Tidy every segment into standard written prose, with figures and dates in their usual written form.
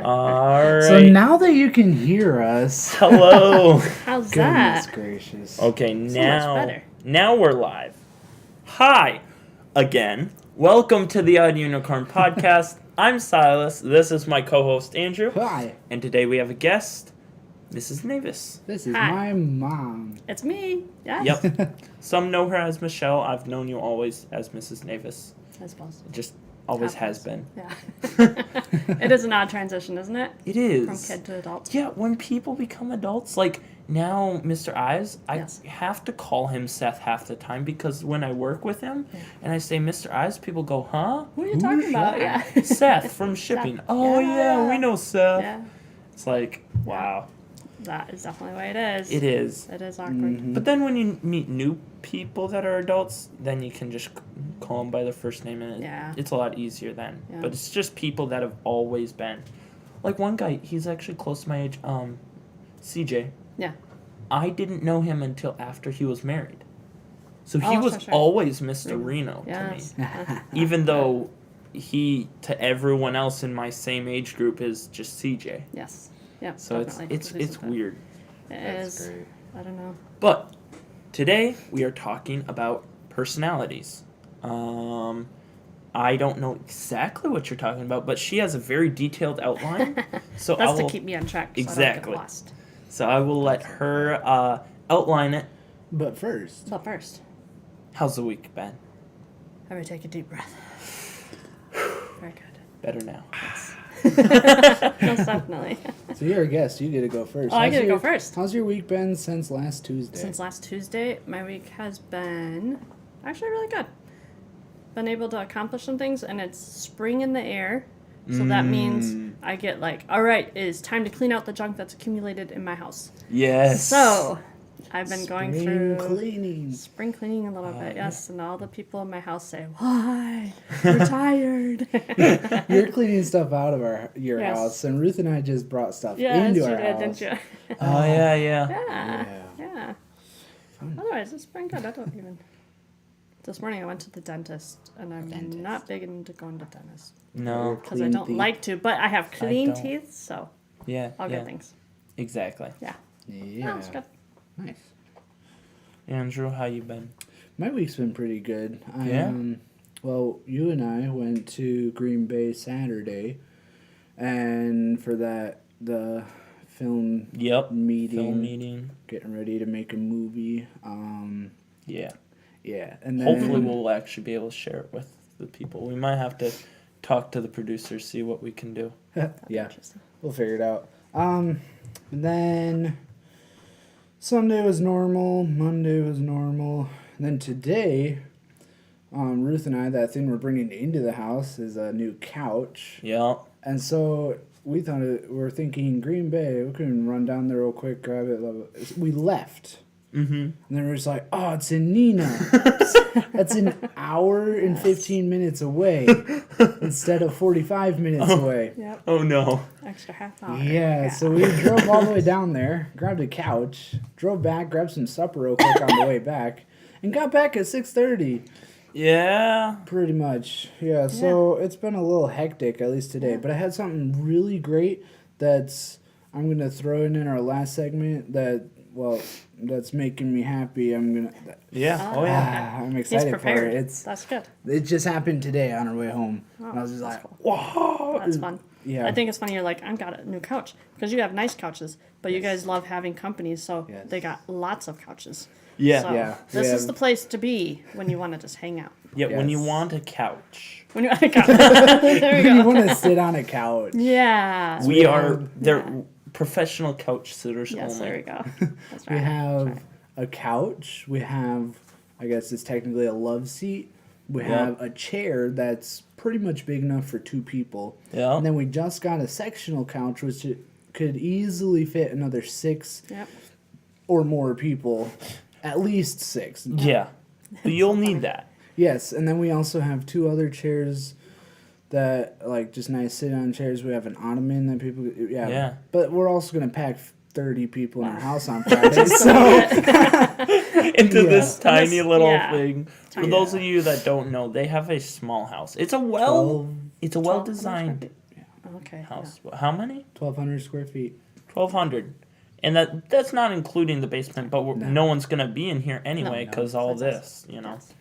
All right. So now that you can hear us, Hello. How's goodness that? gracious. Okay, much now better. we're live. Hi, again. Welcome to the Odd Unicorn podcast. I'm Silas. This is my co-host Andrew, Hi, and today we have a guest, Mrs. Navis. this is Hi. my mom. It's me. Yes. Yep. Some know her as Michelle. I've known you always as Mrs. Navis. I suppose. It just always has Happens. been. Yeah. It is an odd transition, isn't it? It is. From kid to adult. Yeah, when people become adults, like now, Mr. Ives, Yes. I have to call him Seth half the time because when I work with him Yeah. and I say Mr. Ives, people go, huh? Who are you talking about? Yeah. Seth from shipping. Oh, yeah, we know Seth. Yeah. It's like, wow, That is definitely the way it is. it is. It is awkward. Mhm. But then when you meet new people that are adults, then you can just call them by their first name and Yeah. it's a lot easier then. Yeah. But it's just people that have always been. Like one guy, he's actually close to my age, CJ. Yeah. I didn't know him until after he was married. So he Oh, was sure. always Mr. Reno Yes. to me. Even though he, to everyone else in my same age group, is just CJ. Yes. Yeah. So definitely. it's weird. It That's is. great. I don't know. But today we are talking about personalities. I don't know exactly what you're talking about, but she has a very detailed outline. So I That's will to keep me on track. So Exactly. I don't get lost. so I will let her outline it. But first, So first, How's the week been? I would take a deep breath. Very good. Better now. Most definitely. so you're a guest. You get to go first. Oh, I How's get to go your- first. How's your week been since last Tuesday? Since last Tuesday, my week has been actually really good. Been able to accomplish some things, and it's spring in the air. So that means I get like, all right, it's time to clean out the junk that's accumulated in my house. Yes. So I've been going Spring through cleaning. spring cleaning a little bit, yeah. yes. And all the people in my house say, why? You're tired. You're cleaning stuff out of your Yes. house, and Ruth and I just brought stuff Yes, into you our did, house. didn't you? Oh yeah. Yeah. Otherwise, it's been good. I don't even. This morning I went to the dentist, and I'm not big into going to the dentist No. because I Clean don't teeth. like to. But I have clean don't. teeth, so Yeah. all yeah. good things. Exactly. Yeah, Yeah. no, it's good. Nice. Andrew, how you been? My week's been pretty good. Yeah? Well, you and I went to Green Bay Saturday, and for that, the film Yep. meeting, Film meeting. getting ready to make a movie. Yeah. Yeah, and then Hopefully we'll actually be able to share it with the people. We might have to talk to the producers, see what we can do. yeah, Interesting. we'll figure it out. And then Sunday was normal, Monday was normal, and then today, Ruth and I, that thing we're bringing into the house is a new couch. Yeah. And so we're thinking Green Bay, we can run down there real quick, grab it. Love it. We left. Mm-hmm. And then we're just like, oh, it's in Nina. That's an hour and 15 minutes away instead of 45 minutes away. Yep. Oh no. Extra half hour. Yeah, so we drove all the way down there, grabbed a couch, drove back, grabbed some supper real quick on the way back, and got back at 6:30. Yeah. Pretty much, yeah. So it's been a little hectic, at least today. But I had something really great I'm gonna throw in our last segment that's making me happy. Yeah. Oh yeah. I'm He's excited for prepared. it. That's good. It just happened today on our way home. Oh, and I was just that's like, cool. whoa. That's fun. Yeah. I think it's funny. You're like, I've got a new couch because you have nice couches, but you guys love having companies, so Yes. they got lots of couches. Yeah. So Yeah. this We is have- the place to be when you want to just hang out. Yeah. When you Yes. want a couch, When you want to there you you go. want to sit on a couch. Yeah. they're professional couch sitters Yes, only. there we go. That's right. We That's have right. a couch. We have, I guess it's technically a love seat. We Yep. have a chair that's pretty much big enough for two people. Yeah. And then we just got a sectional couch, which could easily fit another 6 Yep. or more people. At least 6. Yeah. But you'll need that. Yes, and then we also have 2 other chairs that, like, just nice sit-down chairs. We have an ottoman that people... Yeah. But we're also going to pack 30 people in our house on Friday, so... Into Yeah. this tiny little yeah. thing. For Tiny. those of you that don't know, they have a small house. It's a well 12. designed okay. house. How many? 1,200 square feet. 1,200. And that's not including the basement, but no one's going to be in here anyway because all That's this, you know. Yes.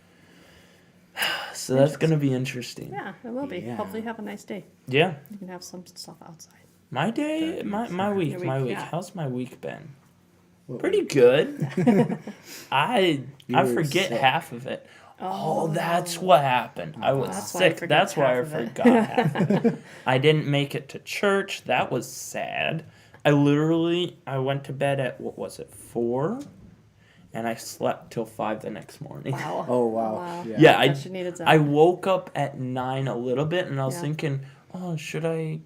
So that's going to be interesting. Yeah, it will be. Yeah. Hopefully, have a nice day. Yeah. You can have some stuff outside. My day, my week, Your my week, week. yeah. How's my week been? What Pretty good. I You were forget sick. half of it. Oh, that's what happened. I was That's why you sick. forget That's why I half of it. forgot half of it. I didn't make it to church. That was sad. I went to bed at, 4? And I slept till 5 the next morning. Wow. Oh, wow. Yeah. Yeah, I bet you needed some. I woke up at 9 a little bit, and I was Yeah. thinking, oh, should I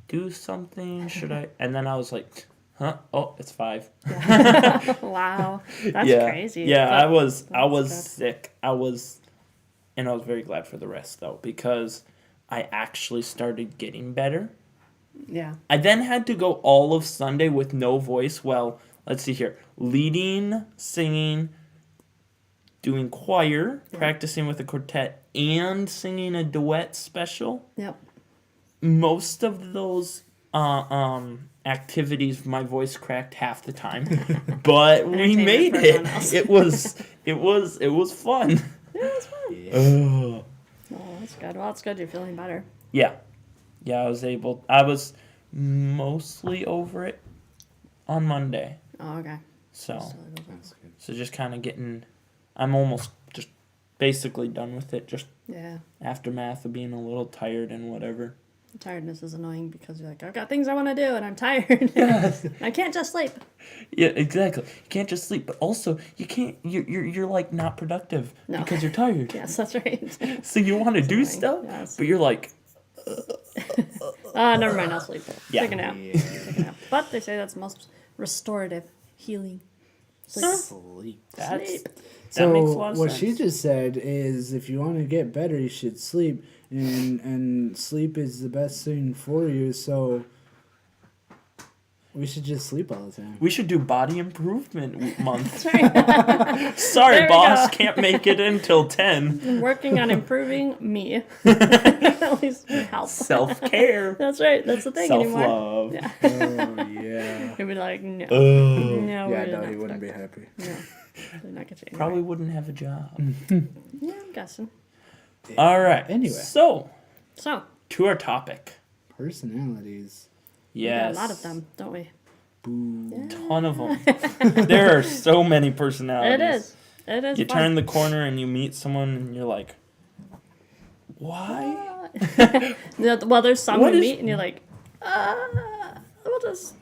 do something? Should I? And then I was like, huh? Oh, it's 5. Wow. That's yeah. crazy. Yeah, But I was good. sick. And I was very glad for the rest though, because I actually started getting better. Yeah. I then had to go all of Sunday with no voice. Well, let's see here. Leading, singing, doing choir, practicing with a quartet, and singing a duet special. Yep. Most of those activities, my voice cracked half the time, but we Entertainment made for it. everyone else. It was fun. Yeah, that's fun. Yeah. Ugh. Oh, that's good. Well, it's good you're feeling better. Yeah, I was mostly over it on Monday. Oh, okay. So That's good. just kind of I'm almost just basically done with it. Just Yeah. aftermath of being a little tired and whatever. Tiredness is annoying because you're like, I've got things I want to do and I'm tired. Yes. I can't just sleep. Yeah, exactly. You can't just sleep, but also you can't. You're like not productive No. because you're tired. Yes, that's right. So you want to do annoying. stuff, Yes. but you're like, Never mind, I'll sleep. Yeah. Take a nap. Yeah. Take a nap. But they say that's most restorative, healing. Sleep. Sleep. that So makes a lot of what sense. she just said is, if you want to get better, you should sleep, and sleep is the best thing for you. So we should just sleep all the time. We should do body improvement month. That's right. Sorry, There we boss, go. can't make it until 10. I'm working on improving me. At least help. Self-care. That's right. That's the thing anymore. Self-love. Yeah. Oh yeah. He'd be like, no. Ugh. No, Yeah, we're no, not he wouldn't be productive. happy. No. They're not gonna Probably wouldn't have a job. Yeah, I'm guessing. All right. Anyway. So, So, to our topic. Personalities. Yes. we got a lot of them, don't we? Boo. Yeah. Ton of them. There are so many personalities. It is. It is You fun. turn the corner and you meet someone and you're like, why? Well, there's some What you is- meet and you're like, we'll just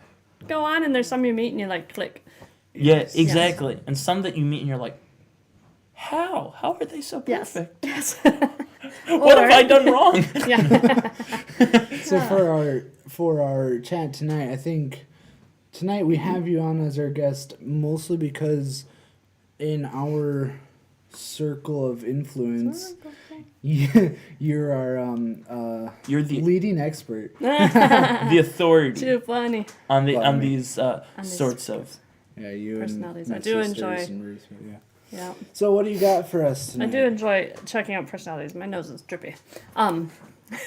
go on. And there's some you meet and you're like, click. Yeah, exactly. And some that you meet and you're like, how? How are they so Yes. perfect? Yes. What Or- have I done wrong? Yeah. So for our chat tonight, I think tonight we have you on as our guest mostly because in our circle of influence, you're our You're the leading expert. the authority Too funny. on Well, I mean- these sorts of. Yeah, you Personalities. and I my do sisters enjoy- and Ruth, yeah. Yeah. So what do you got for us I tonight? do enjoy checking out personalities. My nose is drippy.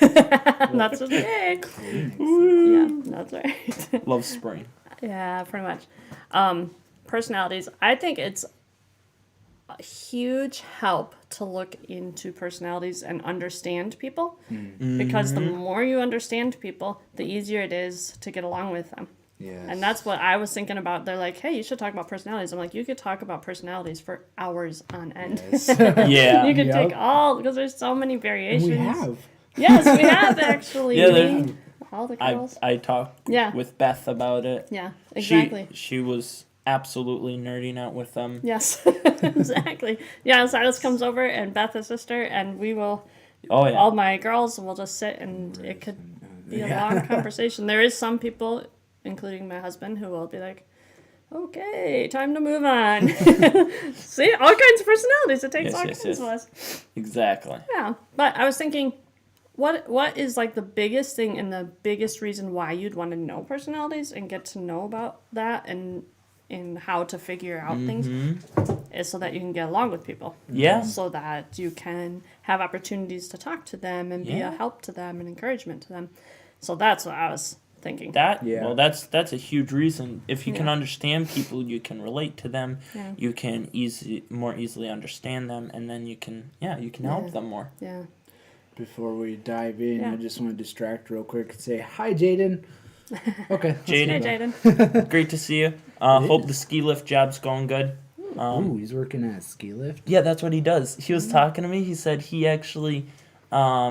That's just me. Yeah, that's right. Love spring. Yeah, pretty much. Personalities. I think it's a huge help to look into personalities and understand people because the more you understand people, the easier it is to get along with them. Yes. And that's what I was thinking about. They're like, hey, you should talk about personalities. I'm like, you could talk about personalities for hours on end. Yes. Yeah. You could Yep. take all, because there's so many And variations. we have. Yes, we have actually. Yeah, there's- Me, all the girls. I talked Yeah. with Beth about it. Yeah, exactly. She was absolutely nerding out with them. Yes, exactly. Yeah, Silas comes over and Beth, his sister, and we will, Oh yeah. all my girls will just sit and it could be a long conversation. There is some people, including my husband, who will be like, okay, time to move on. See, all kinds of personalities. It takes Yes, all yes, kinds yes. of us. Exactly. Yeah, but I was thinking, what is like the biggest thing and the biggest reason why you'd want to know personalities and get to know about that and how to figure out things is so that you can get along with people. Yeah. So that you can have opportunities to talk to them and be a Yeah. help to them and encouragement to them. So that's what I was thinking. Well, that's a huge reason. If you can Yeah. understand people, you can relate to them. Yeah. You can more easily understand them, and then you can help them more. Yeah. Before we dive in, Yeah. I just want to distract real quick and say hi, Jaden. Okay, let's Jaden. go Hey, back. Jaden. Great to see you. It Hope is. the ski lift job's going good. Ooh, he's working at a ski lift. Yeah, that's what he does. He was talking to me. He said he actually,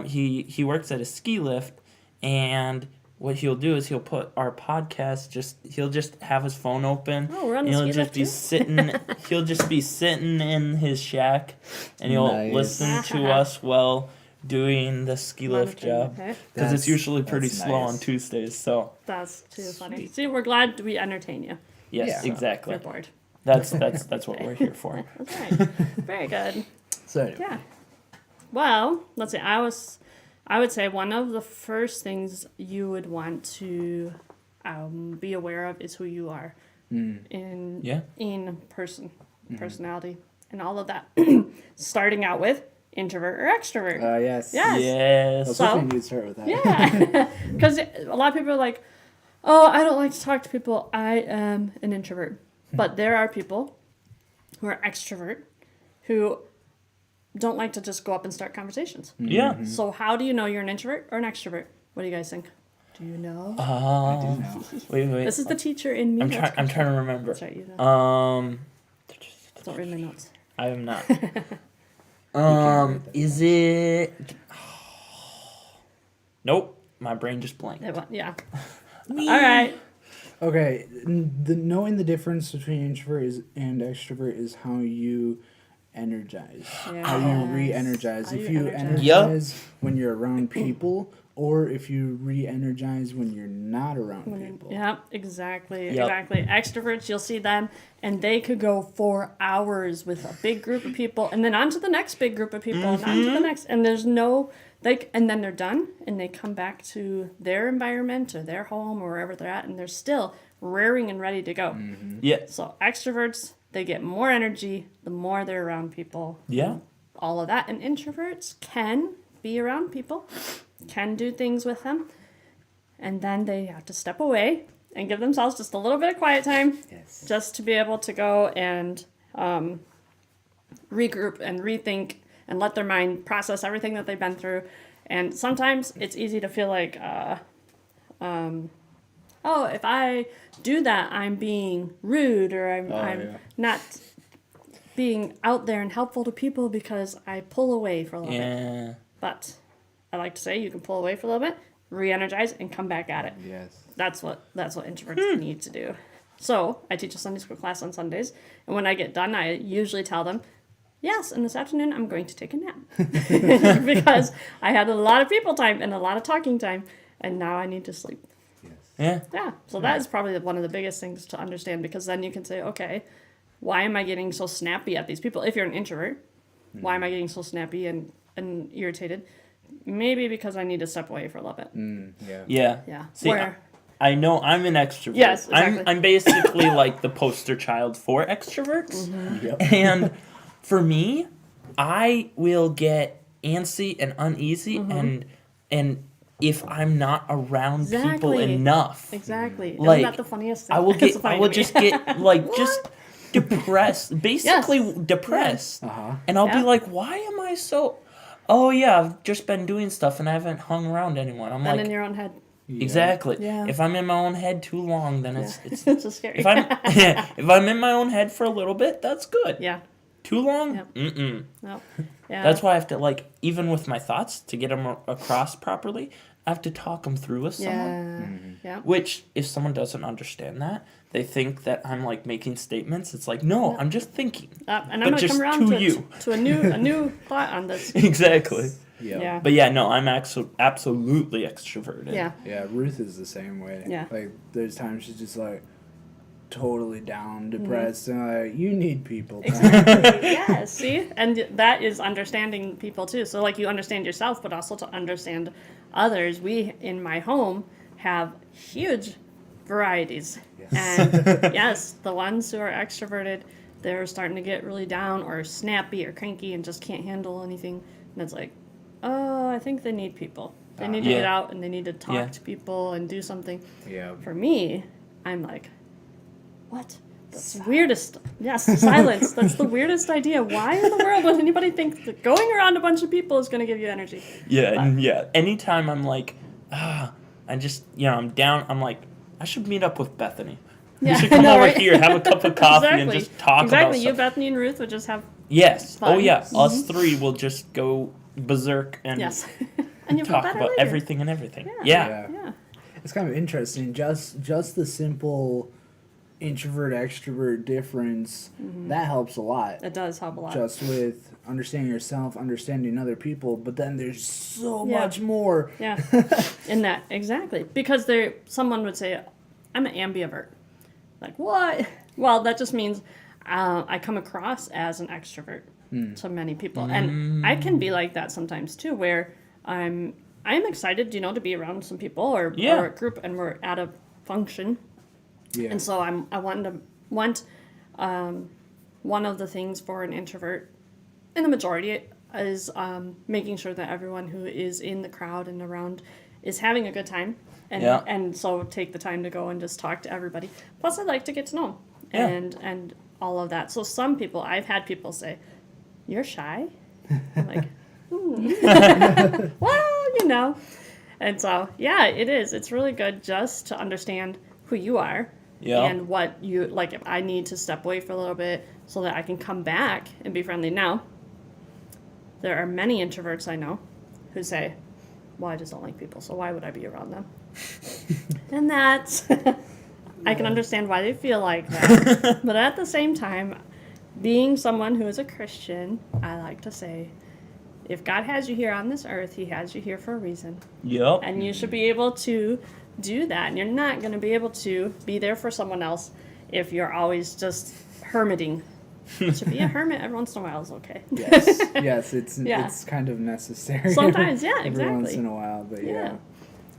he works at a ski lift, and what he'll do is he'll put our podcast. He'll just have his phone open. Oh, we're on And the he'll ski just lift be too? sitting. He'll just be sitting in his shack, and he'll Nice. listen to us while doing the ski lift Monitoring, job. okay. Because it's That's- usually pretty that's slow on nice. Tuesdays. So That's too funny. Sweet. See, we're glad we entertain you. yes, Yeah. exactly. We're bored. That's what we're here for. That's right. Very good. So anyway, Yeah. Well, let's see. I would say one of the first things you would want to be aware of is who you are in Yeah. person, personality, and all of that. Starting out with introvert or extrovert. yes. Yes. I Yes. was So- hoping you'd start with that. Yeah, because a lot of people are like, "Oh, I don't like to talk to people. I am an introvert." But there are people who are extrovert who don't like to just go up and start conversations. Yeah. So how do you know you're an introvert or an extrovert? What do you guys think? Do you know? I do know. Wait. This is the teacher in me. I'm that's trying to remember. That's right. You know. Don't read my notes. I am not. read that. Is it? Nope. My brain just blanked. Yeah. All right. Okay, knowing the difference between introvert and extrovert is how you energize, how you Yes. re-energize. How If you you energize. energize when you're around people, or if you re-energize when you're not around people. Yeah, exactly. Yep. Exactly. Extroverts, you'll see them, and they could go for hours with a big group of people, and then on to the next big group of people, and on to the next, and there's no, and then they're done, and they come back to their environment or their home or wherever they're at, and they're still raring and ready to go. Yeah. So extroverts, they get more energy the more they're around people. Yeah. All of that, and introverts can be around people, can do things with them, and then they have to step away and give themselves just a little bit of quiet time, Yes. just to be able to go and regroup and rethink and let their mind process everything that they've been through. And sometimes it's easy to feel like, oh, if I do that, I'm being rude, or I'm yeah. not being out there and helpful to people because I pull away for a little bit. Yeah. But I like to say you can pull away for a little bit, re-energize, and come back at it. Yes. That's what introverts need to do. So I teach a Sunday school class on Sundays, and when I get done, I usually tell them, yes, and this afternoon I'm going to take a nap because I had a lot of people time and a lot of talking time, and now I need to sleep. Yeah. Yeah, so that is probably one of the biggest things to understand, because then you can say, okay, why am I getting so snappy at these people? If you're an introvert, why am I getting so snappy and irritated? Maybe because I need to step away for a little bit. Yeah. Yeah. Yeah. See, I know I'm an extrovert. Yes, exactly. I'm basically like the poster child for extroverts. Yep. And for me, I will get antsy and uneasy and if I'm not around people Exactly. enough. Exactly. Like, Isn't that the funniest thing? I will It's get funny I will to me. just get like just depressed. Basically depressed. Uh-huh. And I'll be Yeah. like, why am I so oh yeah, I've just been doing stuff and I haven't hung around anyone. I'm And like in your own head. exactly. Yeah. If I'm in my own head too long, then it's It's just scary. if I'm if I'm in my own head for a little bit, that's good. Yeah. Too long? Yep. Mm-mm. No. Yeah. That's why I have to like even with my thoughts to get them across properly, I have to talk them through with someone. Yeah. Yeah. Which if someone doesn't understand that, they think that I'm like making statements. It's like no, I'm just thinking. And But I'm gonna just come around to you. to a new thought on this. Exactly. Yep. Yeah. But yeah, no, I'm absolutely extroverted. Yeah. Yeah, Ruth is the same way. Yeah. Like, there's times she's just like totally down, depressed, and like, you need people. Time. Exactly. Yeah. See, and that is understanding people too. So like you understand yourself, but also to understand others. We in my home have huge varieties, and yes, the ones who are extroverted, they're starting to get really down or snappy or cranky and just can't handle anything. And it's like, oh, I think they need people. They need to Yeah. get out and they need to talk Yeah. to people and do something. Yeah. For me, I'm like, what? That's the weirdest. Yes, silence. That's the weirdest idea. Why in the world would anybody think that going around a bunch of people is going to give you energy? Yeah, and yeah. Anytime I'm like, I just, I'm down. I'm like, I should meet up with Bethany. Yeah, We should I come know, over right? here, have a cup of coffee, and Exactly. just talk Exactly. about You, stuff. Bethany, and Ruth would just have Yes. fun. Oh yeah. Us three will just go berserk and yes, and you'll feel talk better about later. everything and everything. Yeah. Yeah. Yeah. It's kind of interesting. Just the simple introvert extrovert difference that helps a lot. It does help a lot. Just with understanding yourself, understanding other people, but then there's so Yeah. much more. Yeah, in that exactly because someone would say, "I'm an ambivert." Like what? Well, that just means I come across as an extrovert to many people, and I can be like that sometimes too, where I'm excited, to be around some people or a group, and we're at a function, Yeah. and so I want one of the things for an introvert, and the majority is making sure that everyone who is in the crowd and around is having a good time. And, Yeah. and so take the time to go and just talk to everybody. Plus, I like to get to know 'em Yeah. and all of that. So some people, I've had people say, "You're shy?" I'm like, well, And so, yeah, it is. It's really good just to understand who you are Yeah. and what you, like, if I need to step away for a little bit so that I can come back and be friendly. Now, there are many introverts I know who say, "Well, I just don't like people, so why would I be around them?" And that's, I can understand why they feel like that. But at the same time, being someone who is a Christian, I like to say, if God has you here on this earth, he has you here for a reason. Yep. And you should be able to do that. And you're not going to be able to be there for someone else if you're always just hermiting. To be a hermit every once in a while is okay. Yes, it's Yeah. it's kind of necessary. Sometimes, yeah, Every once exactly. in a while, but yeah.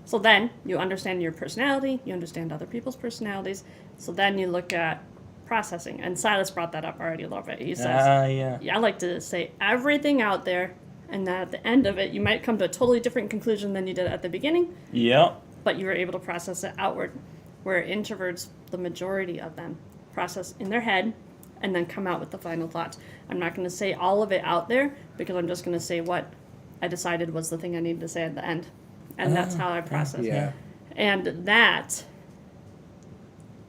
So then you understand your personality, you understand other people's personalities. So then you look at processing. And Silas brought that up already a little bit. He says, Yeah. I like to say everything out there, and then at the end of it, you might come to a totally different conclusion than you did at the beginning, Yep. but you were able to process it outward. Where introverts, the majority of them, process in their head and then come out with the final thoughts. I'm not going to say all of it out there because I'm just going to say what I decided was the thing I needed to say at the end. And that's how I process. Yeah. And that,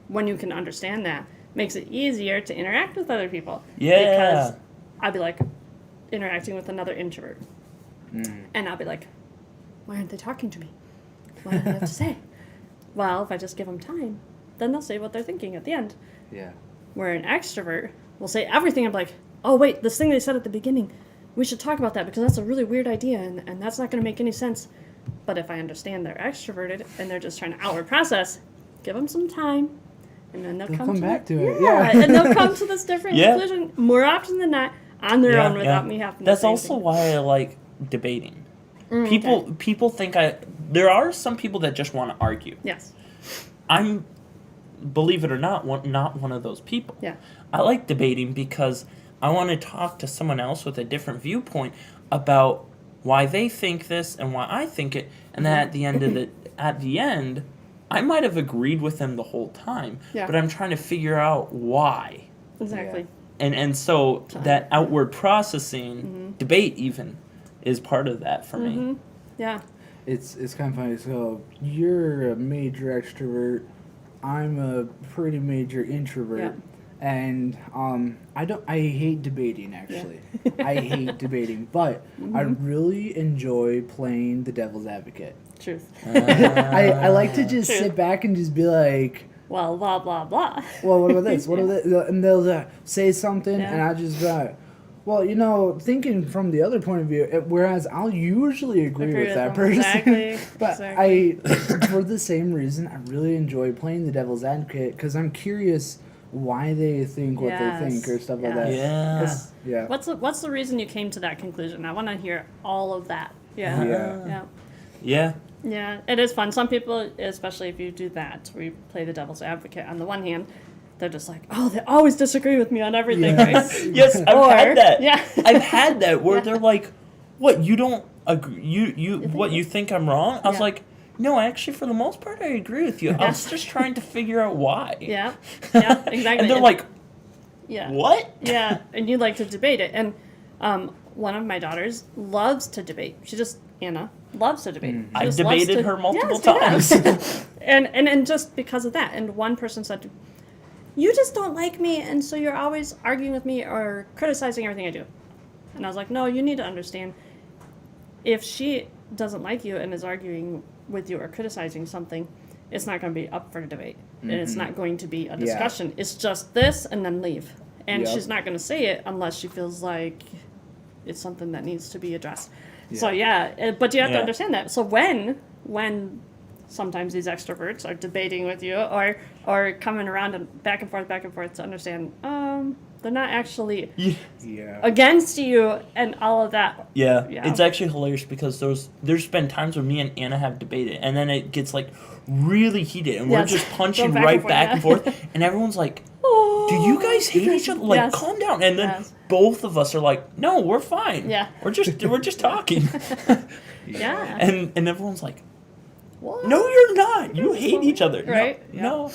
when you can understand that, makes it easier to interact with other people. Yeah. Because I'd be like interacting with another introvert. And I'll be like, why aren't they talking to me? What do they have to say? Well, if I just give them time, then they'll say what they're thinking at the end. Yeah. Where an extrovert will say everything. I'm like, oh, wait, this thing they said at the beginning, we should talk about that because that's a really weird idea and that's not going to make any sense. But if I understand they're extroverted and they're just trying to outward process, give them some time and then they'll come back to it. Yeah, and they'll come to this different Yeah. conclusion more often than not on their own without me having to That's say also anything. why I like debating. People think there are some people that just want to argue. Yes. I'm, believe it or not, not one of those people. Yeah. I like debating because I want to talk to someone else with a different viewpoint about why they think this and why I think it, and then at the end, I might have agreed with them the whole time, Yeah. but I'm trying to figure out why. Exactly. And so that outward processing, debate even, is part of that for me. Yeah. It's kind of funny. So you're a major extrovert. I'm a pretty major introvert. Yeah. And I hate debating actually. I hate debating, but I really enjoy playing the devil's advocate. Truth. I like to just True. sit back and just be like, Well, blah, blah, blah. well, what about this? What about that? And they'll say something, Yeah. and I just be like, well, thinking from the other point of view, whereas I'll usually agree with that them. person. Exactly. But for the same reason, I really enjoy playing the devil's advocate because I'm curious why they think what they think or stuff like Yes. that. Yeah. 'Cause- yeah. What's the reason you came to that conclusion? I want to hear all of that. Yeah. Yeah. Yeah. Yeah. Yeah, it is fun. Some people, especially if you do that, we play the devil's advocate. On the one hand, they're just like, oh, they always disagree with me on everything, right? Yes, I've Or- had that. yeah. I've had that where they're like, what, you don't agree. You what think you think I'm wrong? I was Yeah. like, no, actually, for the most part, I agree with you. I was just trying to figure out why. Yeah. Yeah, exactly. And they're like, yeah. what? Yeah, and you like to debate it. And one of my daughters loves to debate. Anna, loves to debate. She I've just loves debated to- her multiple Yes, times. yeah. and just because of that. And one person said, you just don't like me, and so you're always arguing with me or criticizing everything I do. And I was like, no, you need to understand, if she doesn't like you and is arguing with you or criticizing something, it's not going to be up for debate. And it's not going to be a discussion. It's just this and then leave. And Yep. she's not going to say it unless she feels like it's something that needs to be addressed. So yeah, but you have to Yeah. understand that. So when sometimes these extroverts are debating with you or coming around and back and forth to understand, they're not actually Yeah. against you and all of that. Yeah, Yeah. it's actually hilarious because there's been times where me and Anna have debated, and then it gets like really heated, and we're Yes. just Go punching back and right forth, back yeah. and forth, and everyone's like, Oh, "Do you guys hate each other? Like, Yes. calm down." And then Yes. both of us are like, "No, we're fine. Yeah. we're just talking." Yeah. and everyone's like, What? "No, you're not. You hate each other." No, Right? No.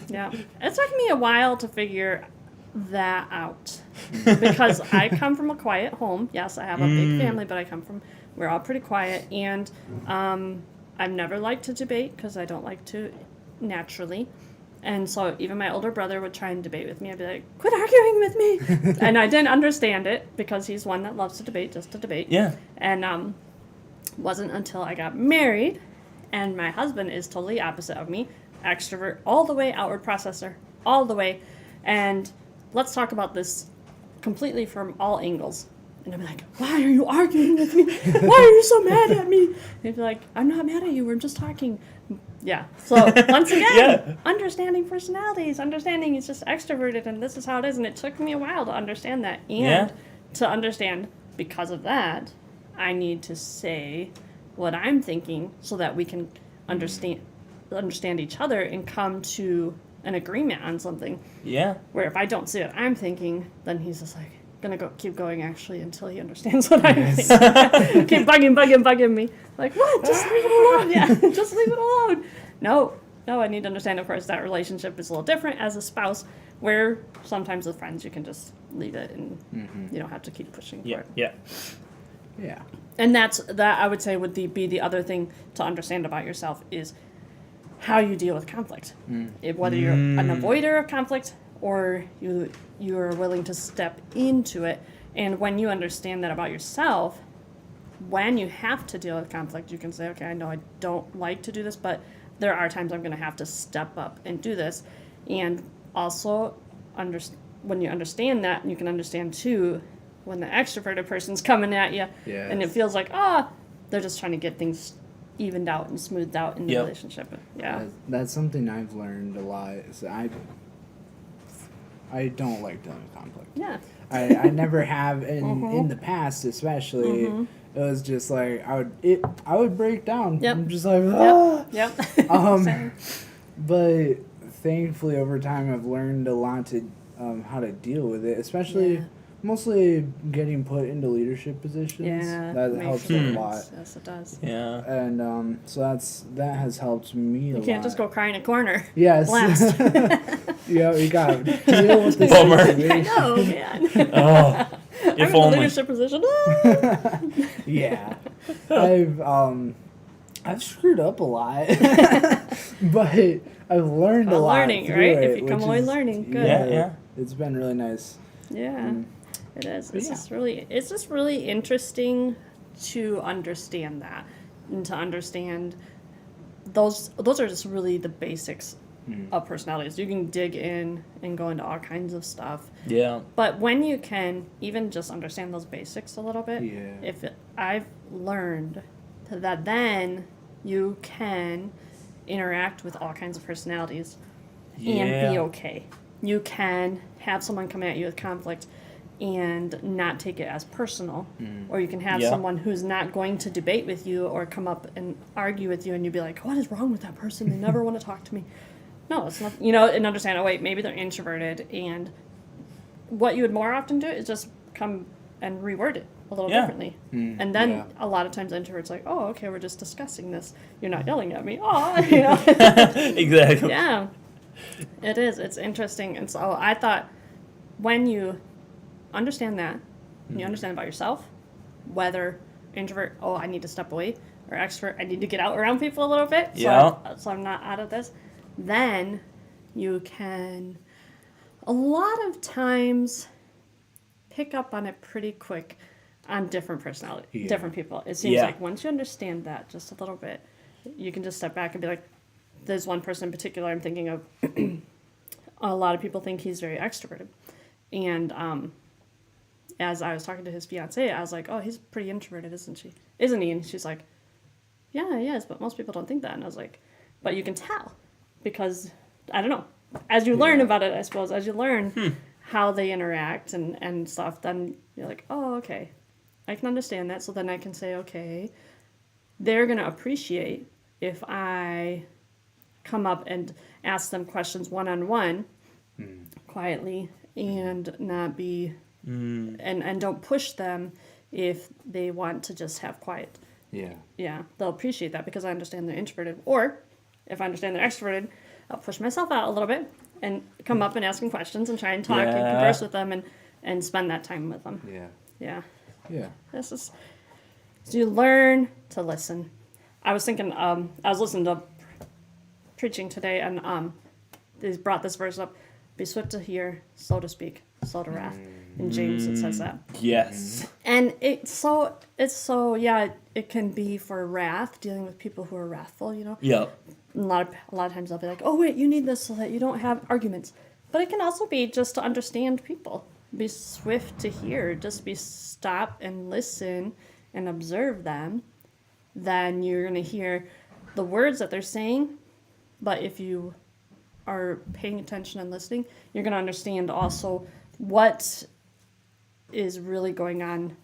Yeah. It took me a while to figure that out because I come from a quiet home. Yes, I have a big family, but we're all pretty quiet. And I've never liked to debate because I don't like to naturally. And so even my older brother would try and debate with me. I'd be like, quit arguing with me. And I didn't understand it because he's one that loves to debate, just to debate. Yeah. And wasn't until I got married, and my husband is totally opposite of me, extrovert all the way, outward processor all the way, and let's talk about this completely from all angles. And I'm like, why are you arguing with me? Why are you so mad at me? And he'd be like, I'm not mad at you, we're just talking. Yeah. So once again, Yeah. understanding personalities, understanding he's just extroverted and this is how it is. And it took me a while to understand that. And Yeah. to understand because of that, I need to say what I'm thinking so that we can understand each other and come to an agreement on something. Yeah. Where if I don't say what I'm thinking, then he's just like gonna keep going actually until he understands what I'm thinking. Keep bugging me. Like, what? Just leave it alone. Yeah, just leave it alone. No, I need to understand, of course, that relationship is a little different as a spouse, where sometimes with friends you can just leave it and you don't have to keep pushing for Yeah. it. Yeah. Yeah. And that I would say would be the other thing to understand about yourself is how you deal with conflict. Whether you're an avoider of conflict or you're willing to step into it. And when you understand that about yourself, when you have to deal with conflict, you can say, okay, I know I don't like to do this, but there are times I'm going to have to step up and do this. And also, when you understand that, you can understand too when the extroverted person's coming at you, and it feels like, they're just trying to get things evened out and smoothed out in the Yep. relationship. Yeah. That's something I've learned a lot. Is I don't like dealing with conflict. Yeah. I never have in the past, especially. It was just like I would break down. Yep. I'm just like, ah. Yep. Same. But thankfully over time I've learned a lot to how to deal with it, especially Yeah. mostly getting put into leadership positions. Yeah. That makes helps a sense. lot. Yes, it does. Yeah. And so that has helped me a lot. You can't just go cry in a corner. Yes. Last. Yeah, we got to deal with the Bummer. situation. Oh, man. Oh, I'm if in a only. leadership position. Yeah, I've screwed up a lot, but I've learned a lot. Learning, through right? it, If you come which away is- learning, good. Yeah. It's been really nice. Yeah, it is. But It's just really interesting to understand that and to understand those are just really the basics of personalities. You can dig in and go into all kinds of stuff. Yeah. But when you can even just understand those basics a little bit, Yeah. I've learned that then you can interact with all kinds of personalities and be okay. You can have someone come at you with conflict and not take it as personal. Or you can have Yeah. someone who's not going to debate with you or come up and argue with you and you'd be like, what is wrong with that person? They never want to talk to me. No, it's not, and understand, oh wait, maybe they're introverted, and what you would more often do is just come and reword it a little Yeah. differently. And then yeah. a lot of times the introvert's like, oh, okay, we're just discussing this. You're not yelling at me. Oh, you know. Exactly. Yeah, it is. It's interesting. And so I thought when you understand that, you understand about yourself, whether introvert, oh, I need to step away, or extrovert, I need to get out around people a little bit, so I'm not out of this, then you can a lot of times pick up on it pretty quick on different personality, different people. It seems like once you understand that just a little bit, you can just step back and be like, there's one person in particular I'm thinking of. A lot of people think he's very extroverted. And as I was talking to his fiance, I was like, oh, he's pretty introverted, isn't he? And she's like, yeah, he is, but most people don't think that. And I was like, but you can tell because, I don't know, as you learn about it, I suppose, as you learn how they interact and stuff, then you're like, oh, okay, I can understand that. So then I can say, okay, they're going to appreciate if I come up and ask them questions one-on-one quietly and not be and don't push them if they want to just have quiet. Yeah, they'll appreciate that because I understand they're introverted. Or if I understand they're extroverted, I'll push myself out a little bit and come up and ask them questions and try and talk and converse with them and spend that time with them. Yeah. This is so you learn to listen. I was thinking, I was listening to preaching today, and they brought this verse up: "Be swift to hear, slow to speak, slow to wrath." In James, it says that. Yes. And it's so yeah. It can be for wrath, dealing with people who are wrathful. You know. Yep. A lot of times they'll be like, "Oh wait, you need this so that you don't have arguments." But it can also be just to understand people. Be swift to hear. Just stop and listen and observe them. Then you're gonna hear the words that they're saying. But if you are paying attention and listening, you're gonna understand also what is really going on,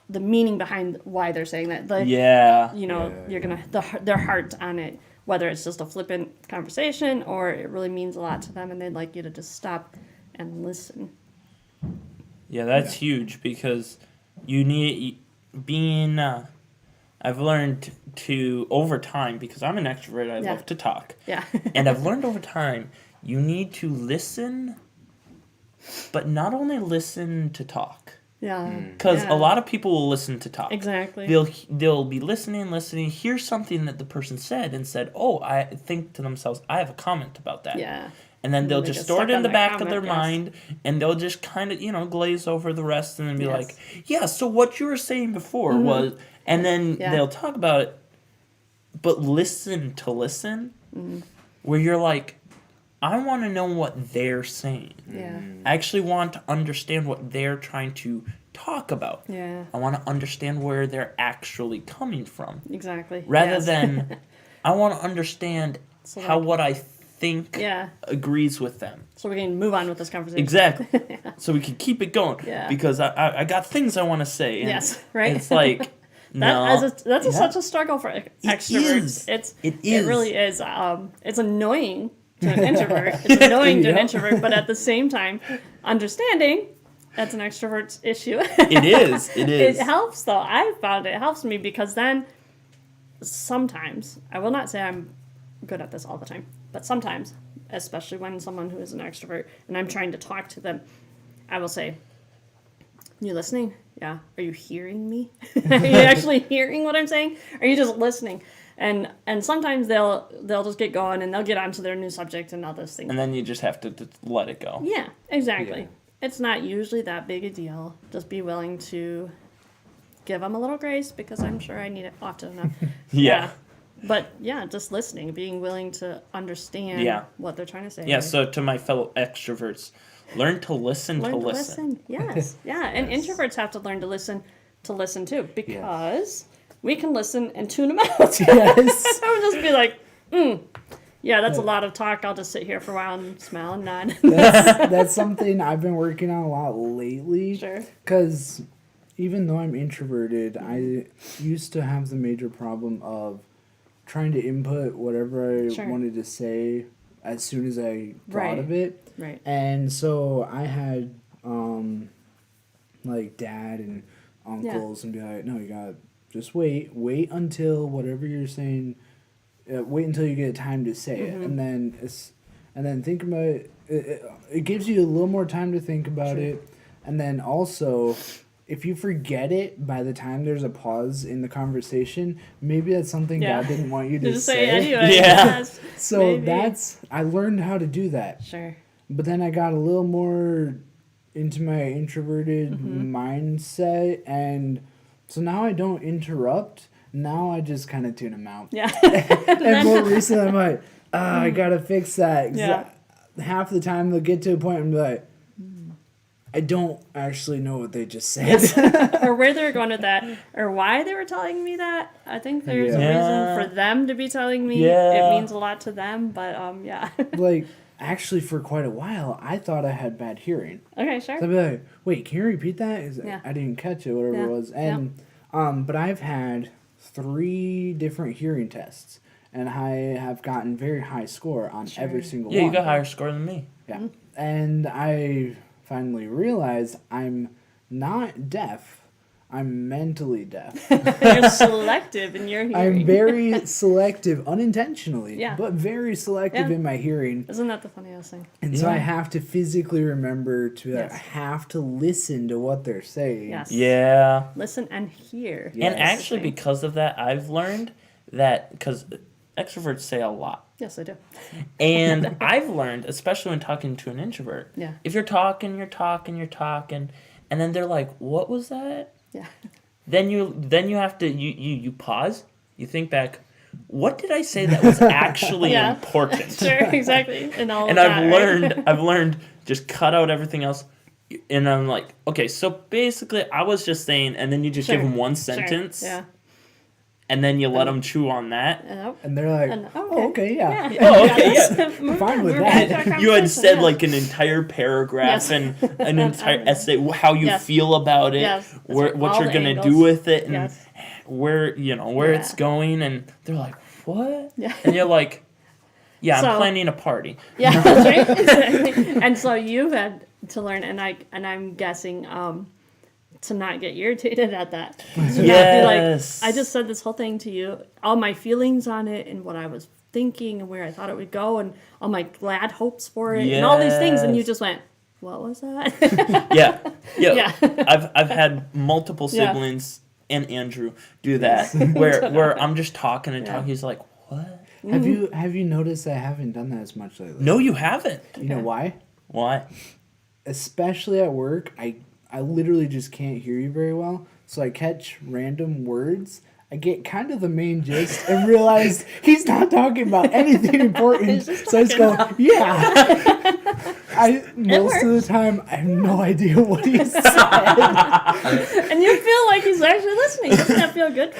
the meaning behind why they're saying that. You're gonna their heart on it, whether it's just a flippant conversation or it really means a lot to them, and they'd like you to just stop and listen. Yeah, that's huge because you need being. I've learned to over time because I'm an extrovert. I love to talk. Yeah. And I've learned over time you need to listen, but not only listen to talk. Yeah. Because a lot of people will listen to talk. Exactly. They'll be listening, hear something that the person said, and said, "Oh, I think to themselves, I have a comment about that." Yeah. And then they'll they just get store stuck it in on the that back of comment, their mind, and they'll just kind of, glaze over the rest, and then be Yes. like, "Yeah, so what you were saying before was," and then they'll talk about it. But listen, where you're like, I want to know what they're saying. Yeah. I actually want to understand what they're trying to talk about. Yeah. I want to understand where they're actually coming from. Exactly. Rather Yes. than, I want to understand how what I think agrees with them. So we can move on with this conversation. Exactly. So we can keep it going. Yeah. Because I got things I want to say. And Yes, right? It's like, that's such a struggle for extroverts. It really is. It's annoying to an introvert. It's annoying to an introvert, but at the same time, understanding that's an extrovert's issue. It is. It helps, though. I found it helps me because then sometimes, I will not say I'm good at this all the time, but sometimes, especially when someone who is an extrovert and I'm trying to talk to them, I will say, "You listening? Yeah. Are you hearing me? Are you actually hearing what I'm saying? Are you just listening?" And sometimes they'll just get going and they'll get onto their new subject and all those things. And then you just have to let it go. Yeah, exactly. Yeah. It's not usually that big a deal. Just be willing to give them a little grace because I'm sure I need it often enough. Yeah. But yeah, just listening, being willing to understand what they're trying to say. Yeah, so to my fellow extroverts, learn to listen to listen. Yes, yeah. And introverts have to learn to listen too because we can listen and tune them out. Yes. I would just be like, yeah, that's a lot of talk. I'll just sit here for a while and smile and nod. That's something I've been working on a lot lately. Sure. Because even though I'm introverted, I used to have the major problem of trying to input whatever I wanted to say as soon as I thought of it. Right. And so I had like dad and uncles and be like, no, you gotta just wait until whatever you're saying, wait until you get time to say it, and then think about it. It gives you a little more time to think about it, and then also, if you forget it by the time there's a pause in the conversation, maybe that's something God didn't want you to Just say say. anyway. Yeah. Yes, So maybe. I learned how to do that. Sure. But then I got a little more into my introverted mindset, and so now I don't interrupt. Now I just kind of tune them out. Yeah. And more recently, I'm like, I gotta fix that. 'Cause Yeah. half the time they'll get to a point and be like, I don't actually know what they just said. Or where they were going with that, or why they were telling me that. I think there's a Yeah. reason for them to be telling me. Yeah. It means a lot to them, but yeah. Like, actually, for quite a while, I thought I had bad hearing. Okay, sure. So I'd be like, wait, can you repeat that? Yeah. I didn't catch it, whatever Yeah. it was. And but I've had 3 different hearing tests, and I have gotten very high score on every single Yeah, one. you got higher score than me. Yeah. And I finally realized I'm not deaf. I'm mentally deaf. You're selective in your hearing. I'm very selective, unintentionally, Yeah. but very selective Yeah. in my hearing. Isn't that the funniest thing? And so Yeah. I have to physically remember to Yes. I have to listen to what they're saying. Yes. Yeah. Listen and hear. Yeah. And Yes. actually, because of that, I've learned that because extroverts say a lot. Yes, I do. And I've learned, especially when talking to an introvert, Yeah. if you're talking, and then they're like, "What was that?" Yeah. Then you have to you pause, you think back, what did I say that was actually Yeah. important? Sure, exactly. And all And of I've that, learned right? I've learned just cut out everything else. And I'm like, okay, so basically I was just saying, and then you just give Sure. them one Sure. sentence, Yeah. and then you let them chew on that. Nope. And they're like, And, oh, okay, yeah. Oh, okay, yeah. I'm fine with that. You had said like an entire paragraph Yes. and an entire essay, how you Yes. feel about it, Yes. That's what all you're the gonna angles. do with it, and Yes. where it's Yeah. going, and they're like, what? Yeah. And you're like, yeah, So- I'm planning a party. Yeah, that's right. Exactly. And so you've had to learn, and I'm guessing to not get irritated at that. To not be Yes. like, I just said this whole thing to you, all my feelings on it, and what I was thinking, and where I thought it would go, and all my glad hopes for it, and all these things, and you Yes. just went, what was that? Yeah. Yeah. I've had multiple Yeah. siblings and Andrew do that where I'm just talking and talking. He's like, what? Have you noticed I haven't done that as much lately? No, you haven't. You know why? Why? Especially at work, I literally just can't hear you very well. So I catch random words. I get kind of the main gist and realize he's not talking about anything important. He's just So I just go, yeah. Most of the time, I have no idea what he said. And you feel like he's actually listening. Doesn't that feel good?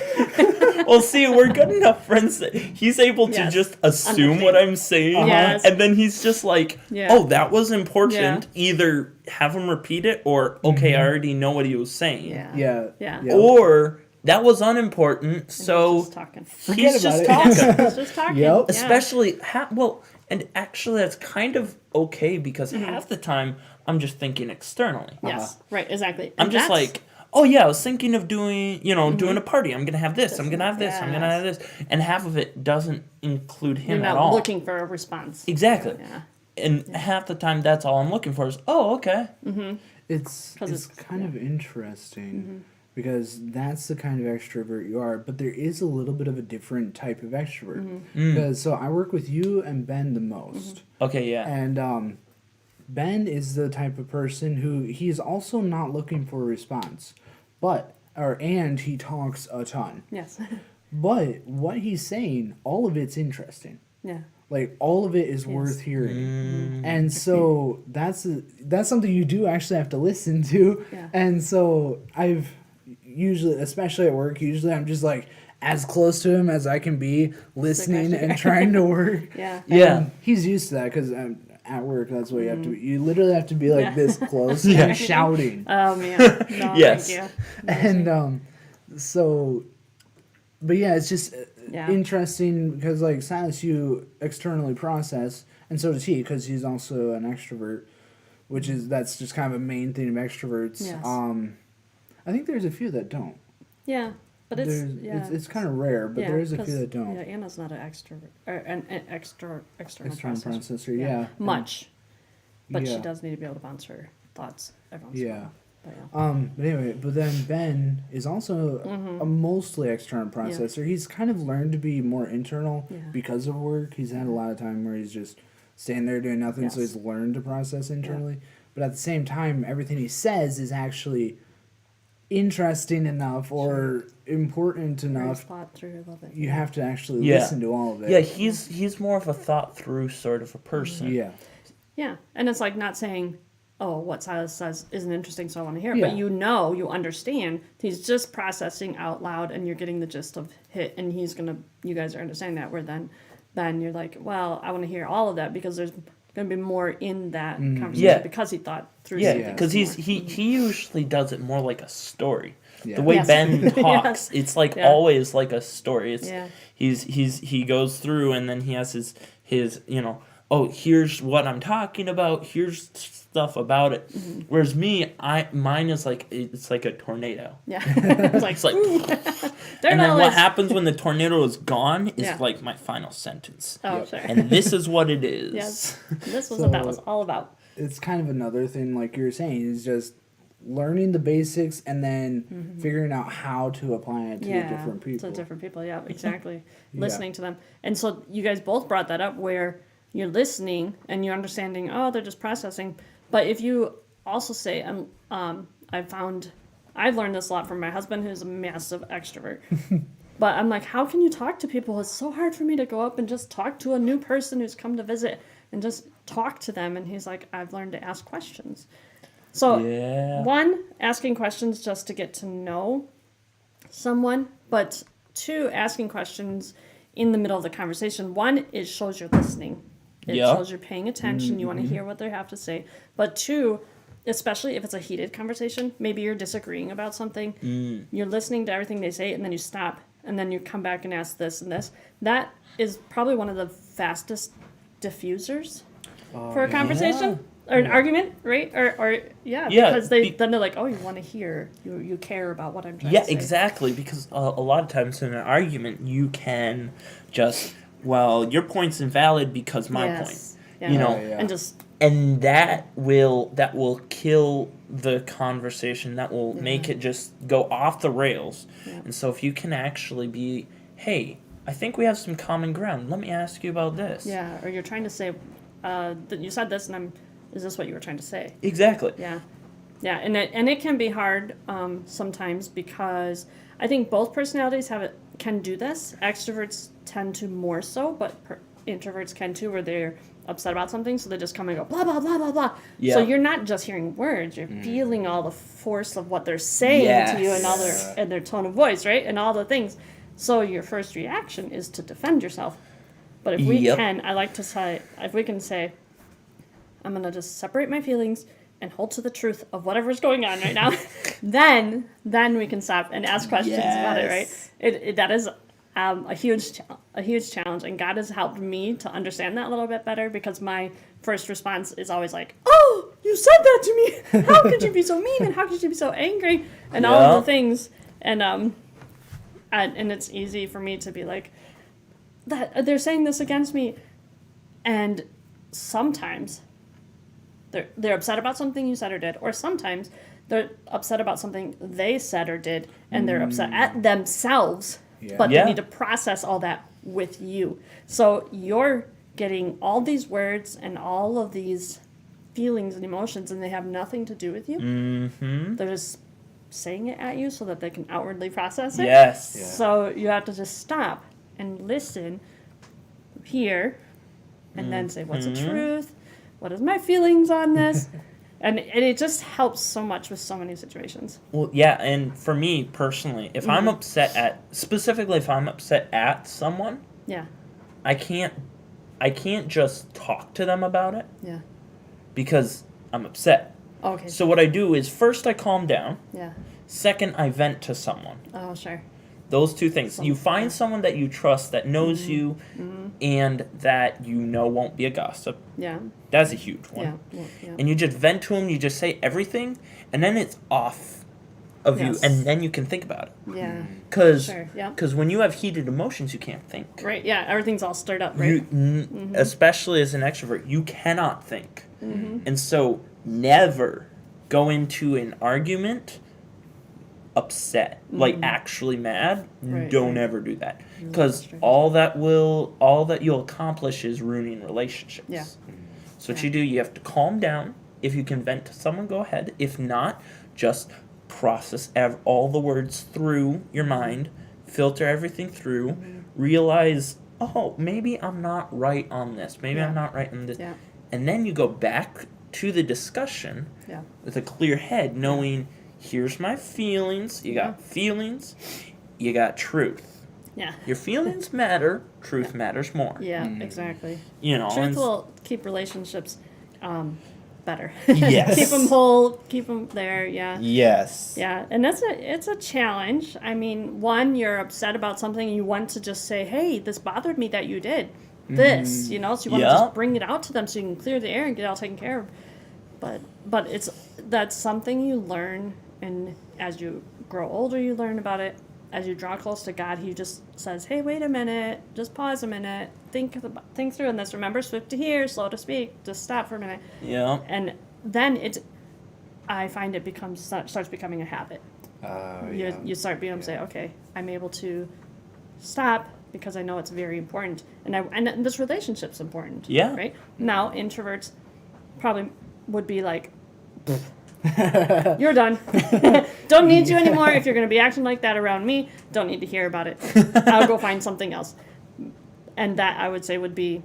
Well, see, we're good enough friends that he's able to Yes. just assume what I'm saying. Yes. And then he's just like, Yeah. oh, that was important. Yeah. Either have him repeat it or, okay, I already know what he was saying. Yeah. Yeah. Yeah. Or that was unimportant, so He's just talking. Forget he's just about it. talking. He's just talking. Yep. Yeah. Especially, and actually that's kind of okay because Mm-hmm. half the time I'm just thinking externally. Yes. Right. Exactly. I'm And just that's- like, oh yeah, I was thinking of doing, doing a party. I'm gonna have this. I'm gonna have this. I'm gonna have this. And half of it doesn't include you're him not at all. looking for a response. Exactly. Yeah. And half the time, that's all I'm looking for is, oh, okay. It's 'Cause it's it's- kind of interesting because that's the kind of extrovert you are, but there is a little bit of a different type of extrovert. Because so I work with you and Ben the most, Okay, yeah. and Ben is the type of person who he's also not looking for a response, and he talks a ton. Yes. But what he's saying, all of it's interesting. Yeah. Like all of it is worth hearing, and so that's something you do actually have to listen to. Yeah. And so I've usually, especially at work, I'm just like as close to him as I can be, listening and trying to work. Yeah. Yeah. And he's used to that because at work. That's what you have to. You literally have to be like Yeah. this close Yeah. and shouting. Oh man. No, Yes. thank you. And so, but yeah, it's just Yeah. interesting because like Silas, you externally process, and so does he because he's also an extrovert, that's just kind of a main thing of extroverts. Yes. I think there's a few that don't. Yeah, but It's kind of rare, but there is a few that don't. Yeah, Anna's not an extrovert or an external External processor. processor, yeah. Much, but she Yeah. does need to be able to bounce her thoughts every once in a Yeah. while. But But anyway, but then Ben is also a mostly external processor. He's kind of learned to be more internal Yeah. because of work. He's had a lot of time where he's just standing there doing nothing, so Yes. he's learned to process internally. But at the same time, everything he says is actually interesting enough or important Very enough. thought through a little bit. You have to actually Yeah. listen to all of it. Yeah, he's more of a thought through sort of a person. Yeah. Yeah, and it's like not saying, "Oh, what Silas says isn't interesting, so I want to hear it." Yeah. But you understand. He's just processing out loud, and you're getting the gist of it. And you guys are understanding that. Where then you're like, "Well, I want to hear all of that because there's going to be more in that conversation Yeah. because he thought through." Yeah, some because things more. he usually does it more like a story. Yeah. The way Yes. Ben talks, it's like Yeah. always like a story. It's Yeah. he goes through and then he has his oh, here's what I'm talking about. Here's stuff about it. Mm-hmm. Whereas mine is like it's like a tornado. Yeah, it's like, It's like there and then what knowledge. happens when the tornado is gone is Yeah. like my final sentence. Oh, Yep. sure. And this is what it is. Yes, this was what that was all about. It's kind of another thing, like you were saying, is just learning the basics and then figuring out how to apply it to different people. To different people, yeah, exactly. Yeah. Listening to them. And so you guys both brought that up where you're listening and you're understanding, oh, they're just processing. But if you also say, I've learned this a lot from my husband, who's a massive extrovert. But I'm like, how can you talk to people? It's so hard for me to go up and just talk to a new person who's come to visit and just talk to them. And he's like, I've learned to ask questions. So, Yeah. one, asking questions just to get to know someone, but two, asking questions in the middle of the conversation. One, it shows you're listening. It Yeah. shows you're paying attention. You want to hear what they have to say. But two, especially if it's a heated conversation, maybe you're disagreeing about something, you're listening to everything they say, and then you stop, and then you come back and ask this and this. That is probably one of the fastest diffusers for a conversation. Or an argument, right? Or Yeah, because then they're like, oh, you want to hear, you care about what I'm trying Yeah, to say. exactly. Because a lot of times in an argument, you can just, well, your point's invalid because my point. Yes. Yeah. You know, Yeah. And just, and that will kill the conversation. That will make it just go off the rails. Yeah. And so if you can actually be, hey, I think we have some common ground. Let me ask you about this. yeah, or you're trying to say, that you said this, and is this what you were trying to say? Exactly. Yeah, yeah, and it can be hard sometimes because I think both personalities can do this. Extroverts tend to more so, but introverts can too, where they're upset about something, so they just come and go blah blah blah blah blah. Yeah. So you're not just hearing words; you're feeling all the force of what they're saying to you and all their tone of voice, right, and all the things. So your first reaction is to defend yourself. But if we Yep. can, I like to say, if we can say, I'm going to just separate my feelings and hold to the truth of whatever's going on right now, then we can stop and ask questions about it, right? That is a huge challenge, and God has helped me to understand that a little bit better, because my first response is always like, oh, you said that to me! How could you be so mean, and how could you be so angry, and all of the things, and it's easy for me to be like, that they're saying this against me, and sometimes they're upset about something you said or did, or sometimes they're upset about something they said or did, and they're upset at themselves, but they need to process all that with you. So you're getting all these words and all of these feelings and emotions, and they have nothing to do with you. Mm-hmm. They're just saying it at you so that they can outwardly process it. Yes. Yeah. So you have to just stop and listen, hear, and then say, what's the truth? What is my feelings on this? And it just helps so much with so many situations. Well, yeah, and for me personally, if I'm upset if I'm upset at someone, Yeah, I can't just talk to them about it yeah. because I'm upset. Okay. So what I do is first I calm down, Yeah. second I vent to someone. Oh, sure. Those two things. You find someone that you trust, that knows you, and that you know won't be a gossip. Yeah. That's a huge one. Yeah. Yeah. And you just vent to them, you just say everything, and then it's off of you, Yes. and then you can think about it. Yeah. Because Sure. Yeah. when you have heated emotions, you can't think. Right. Yeah. Everything's all stirred up. Right. Especially as an extrovert, you cannot think. Mm-hmm. And so never go into an argument upset, like actually mad. Right, Don't right. ever do that. Really Because frustrated. all that you'll accomplish is ruining relationships. Yeah. So what Yeah. you do, you have to calm down. If you can vent to someone, go ahead. If not, just process all the words through your mind, filter everything through, realize, oh, maybe I'm not right on this. Maybe Yeah. I'm not right on this. Yeah. And then you go back to the discussion Yeah. with a clear head, knowing here's my feelings. You Yeah. got feelings, you got truth. Yeah. Your feelings matter, truth matters more. Yeah. Exactly. You know, Truth and- will keep relationships better. Yes. Keep them whole. Keep them there. Yeah. Yes. Yeah, and it's a challenge. I mean, one, you're upset about something and you want to just say, hey, this bothered me that you did this, so you want to Yeah. just bring it out to them so you can clear the air and get it all taken care of. But that's something you learn, and as you grow older, you learn about it. As you draw close to God, He just says, hey, wait a minute, just pause a minute, think through on this. Remember, swift to hear, slow to speak, just stop for a minute. Yeah. And then I find it starts becoming a habit. You start being able to say, okay, I'm able to stop because I know it's very important, and this relationship's important. Yeah. Right now, introverts probably would be like, you're done. Don't need you anymore. If you're going to be acting like that around me, don't need to hear about it. I'll go find something else. And that, I would say, would be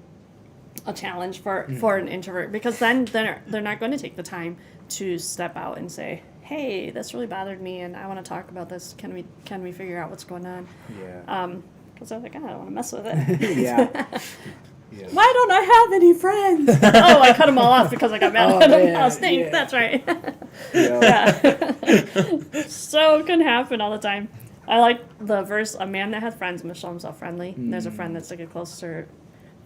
a challenge for an introvert, because then they're not going to take the time to step out and say, hey, this really bothered me and I want to talk about this. Can we figure out what's going on? Yeah. Because they're like, I don't want to mess with it. Yeah. Yeah. Why don't I have any friends? Oh, I cut them all off because I got mad at them. yeah, I'll stink. yeah. That's right. Yeah. Yeah. So it can happen all the time. I like the verse, a man that has friends must show himself friendly. There's a friend that's like closer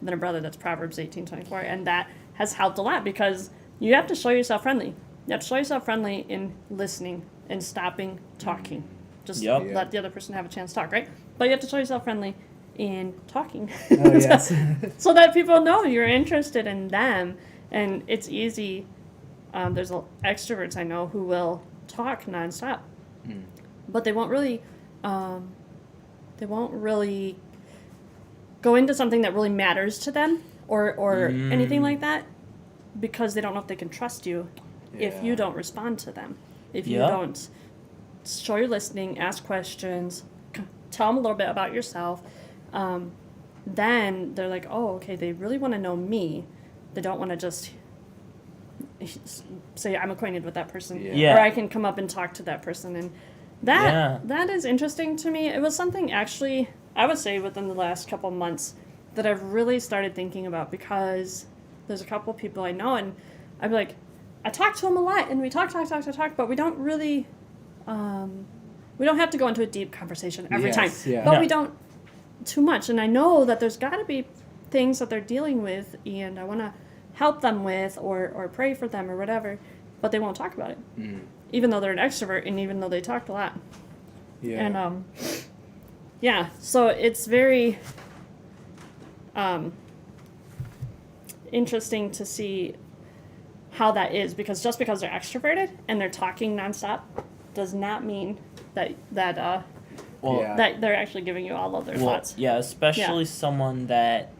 than a brother. That's Proverbs 18:24. And that has helped a lot, because you have to show yourself friendly. You have to show yourself friendly in listening and stopping talking. Just Yep. Yeah. let the other person have a chance to talk, right? But you have to show yourself friendly in talking. Oh, yes. So that people know you're interested in them. And it's easy. There's extroverts I know who will talk nonstop, but they won't really go into something that really matters to them or anything like that, because they don't know if they can trust you if you Yeah. don't respond to them, if you Yeah. don't show you're listening, ask questions, tell them a little bit about yourself. Then they're like, oh, okay, they really want to know me. They don't want to just say I'm acquainted with that person, Yeah. or I can come up and talk to that person. And that is interesting to me. It was something, actually, I would say within the last couple months that I've really started thinking about, because there's a couple people I know, and I'd be like, I talk to them a lot, and we talk, but we don't really, we don't have to go into a deep conversation every time, Yes, yeah. but No. we don't too much. And I know that there's got to be things that they're dealing with, and I want to help them with, or pray for them or whatever, but they won't talk about it, even though they're an extrovert and even though they talk a lot. Yeah. And so it's very interesting to see how that is, because just because they're extroverted and they're talking nonstop does not mean that Well, Yeah. that they're actually giving you all of their thoughts. yeah, especially someone that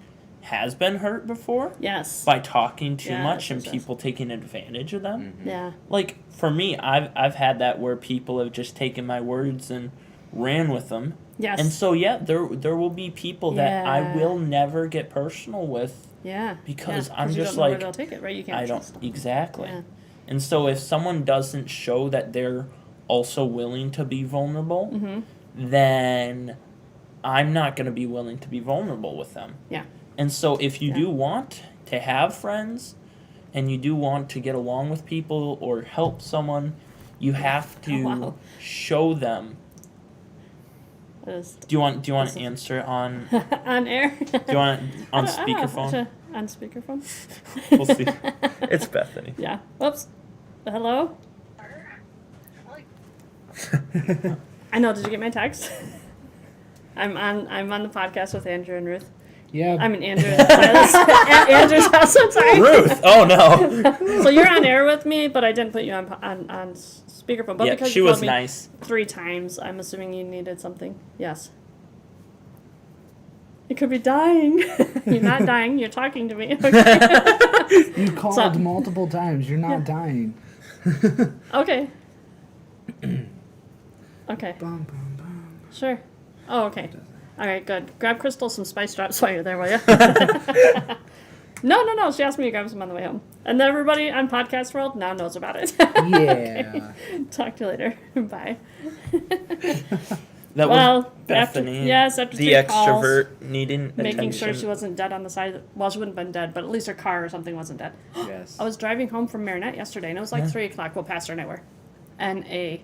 has been hurt before Yes. by talking too Yes, much and yes, yes. people taking advantage of them. Yeah. Like for me, I've had that where people have just taken my words and ran with them. Yes. And so there will be people that I Yeah. will never get personal with. Yeah. Because yeah, I'm 'cause you just don't know like, where they'll take it, right? You can't I don't trust them. exactly. Yeah. And so if someone doesn't show that they're also willing to be vulnerable, Mm-hmm. then I'm not going to be willing to be vulnerable with them. Yeah. And so if you Yeah. do want to have friends and you do want to get along with people or help someone, you have to Wow. show them. It is Do you want to This is- answer on on air. do you want on I don't know. speakerphone? On speakerphone. We'll see. It's Bethany. Yeah. Whoops. Hello. I know. Did you get my text? I'm on the podcast with Andrew and Ruth. Yeah. I mean Andrew and Silas. Andrew's house. I'm sorry. Ruth. Oh no. So you're on air with me, but I didn't put you on speakerphone. But Yeah, because she you was called me nice. 3 times, I'm assuming you needed something. Yes. You could be dying. You're not dying. You're talking to me. Okay. You called So- multiple times. You're not dying. Okay. Okay. Bum, bum, bum. Sure. Oh, okay. All right, good. Grab Crystal some spice drops while you're there, will you? No. She asked me to grab some on the way home. And everybody on Podcast World now knows about it. Yeah. Talk to you later. Bye. That Well, was Bethany. after the 3 calls, extrovert needing making attention. sure she wasn't dead on the side. Well, she wouldn't have been dead, but at least her car or something wasn't dead. Yes. I was driving home from Marinette yesterday, and it was like 3 o'clock. Well, past our nowhere. And a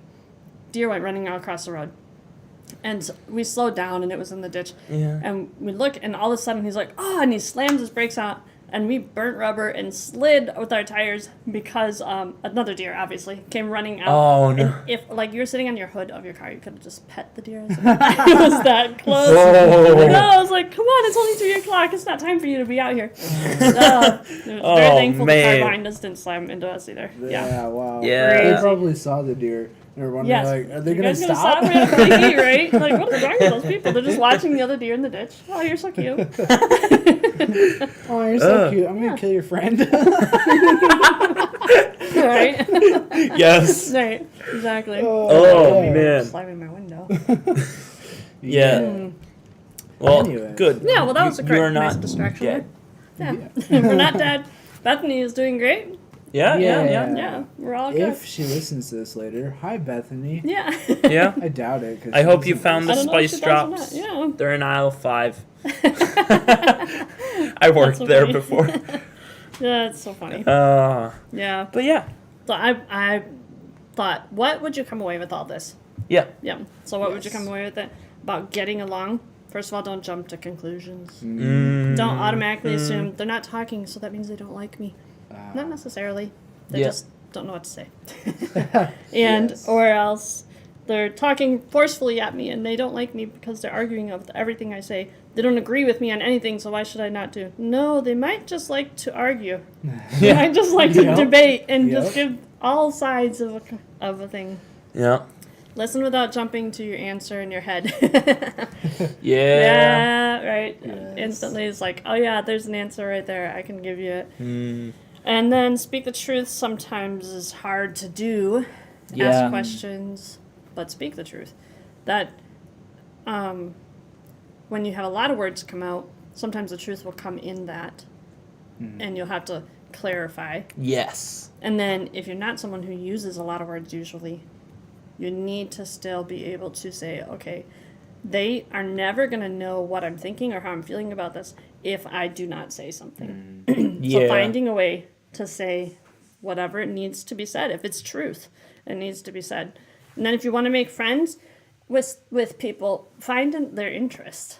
deer went running out across the road. And we slowed down, and it was in the ditch. Yeah. And we look, and all of a sudden he's like, oh, and he slams his brakes out. And we burnt rubber and slid with our tires because another deer, obviously, came running out. Oh, no. And if, like, you were sitting on your hood of your car, you could have just pet the deer. It was that close. Whoa. No, I was like, come on, it's only 3 o'clock. It's not time for you to be out here. I was very thankful the man. car behind us didn't slam into us either. Yeah. Wow. Yeah. They probably saw the deer. They're wondering, Yes. like, are they You going guys to gonna stop? Real flaky, right? Like, what is wrong with those people? They're just watching the other deer in the ditch. Oh, you're so cute. Oh, you're so cute. I'm going to kill your friend. Right? Yes. Right. Exactly. Oh, man. Slamming my window. Yeah. Well, Anyway. good. Yeah, well, that was a You great are nice not distraction. dead. There. Yeah. We're not dead. Bethany is doing great. Yeah. Yeah. We're all good. If she listens to this later, hi, Bethany. Yeah. Yeah. I doubt it. 'Cause I she hope you doesn't found the I don't know if spice she does or drops. not. Yeah. They're in aisle 5. I worked so there funny. before. Yeah, it's so funny. Yeah. But yeah. So I thought, what would you come away with all this? Yeah. Yeah. So what would you Yes. come away with it? About getting along? First of all, don't jump to conclusions. Mm. Don't automatically assume they're not talking, so that means they don't like me. Not necessarily. They Yeah. just don't know what to say. And Yes. or else they're talking forcefully at me and they don't like me because they're arguing with everything I say. They don't agree with me on anything, so why should I not do? No, they might just like to argue. They might just like to Yep. debate and Yep. just give all sides of a thing. Yeah. Listen without jumping to your answer in your head. Yeah. Yeah, right. Yes. Instantly, it's like, oh yeah, there's an answer right there. I can give you it. Mm. And then speak the truth sometimes is hard to do. Yeah. Ask questions, but speak the truth. That, when you have a lot of words come out, sometimes the truth will come in that, and you'll have to clarify. Yes. And then if you're not someone who uses a lot of words usually, you need to still be able to say, okay, they are never going to know what I'm thinking or how I'm feeling about this if I do not say something. Yeah. So finding a way to say whatever it needs to be said. If it's truth, it needs to be said. And then if you want to make friends with people, find their interest,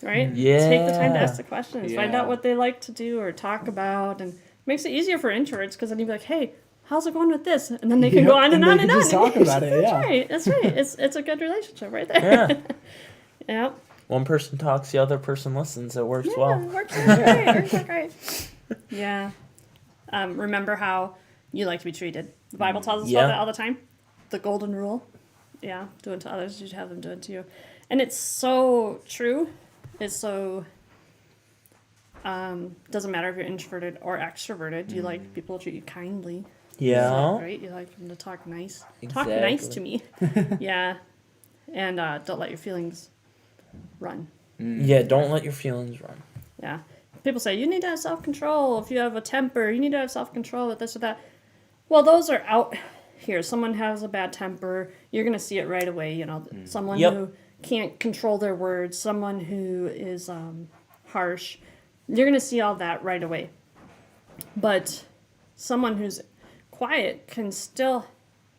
right? Yeah. Take the time to ask the questions. Find Yeah. out what they like to do or talk about. And it makes it easier for introverts because then you'd be like, hey, how's it going with this? And then they can Yep, go on and and they on can and on. just talk about it, yeah. That's right. It's a good relationship right there. Yeah. Yeah. One person talks, the other person listens. It works Yeah, well. it works out great. Works out great. Yeah. Remember how you like to be treated. The Bible tells us Yeah. about that all the time. The golden rule. Yeah. Do unto others, you should have them do it to you. And it's so true. It's so doesn't matter if you're introverted or extroverted. You like people to treat you kindly. Yeah. Right? You like them to talk nice. Talk nice to me. Yeah. And don't let your feelings run. Yeah, don't let your feelings run. Yeah. People say, you need to have self-control. If you have a temper, you need to have self-control with this or that. Well, those are out here. Someone has a bad temper. You're going to see it right away. You know, someone Yep. who can't control their words, someone who is harsh. You're going to see all that right away. But someone who's quiet can still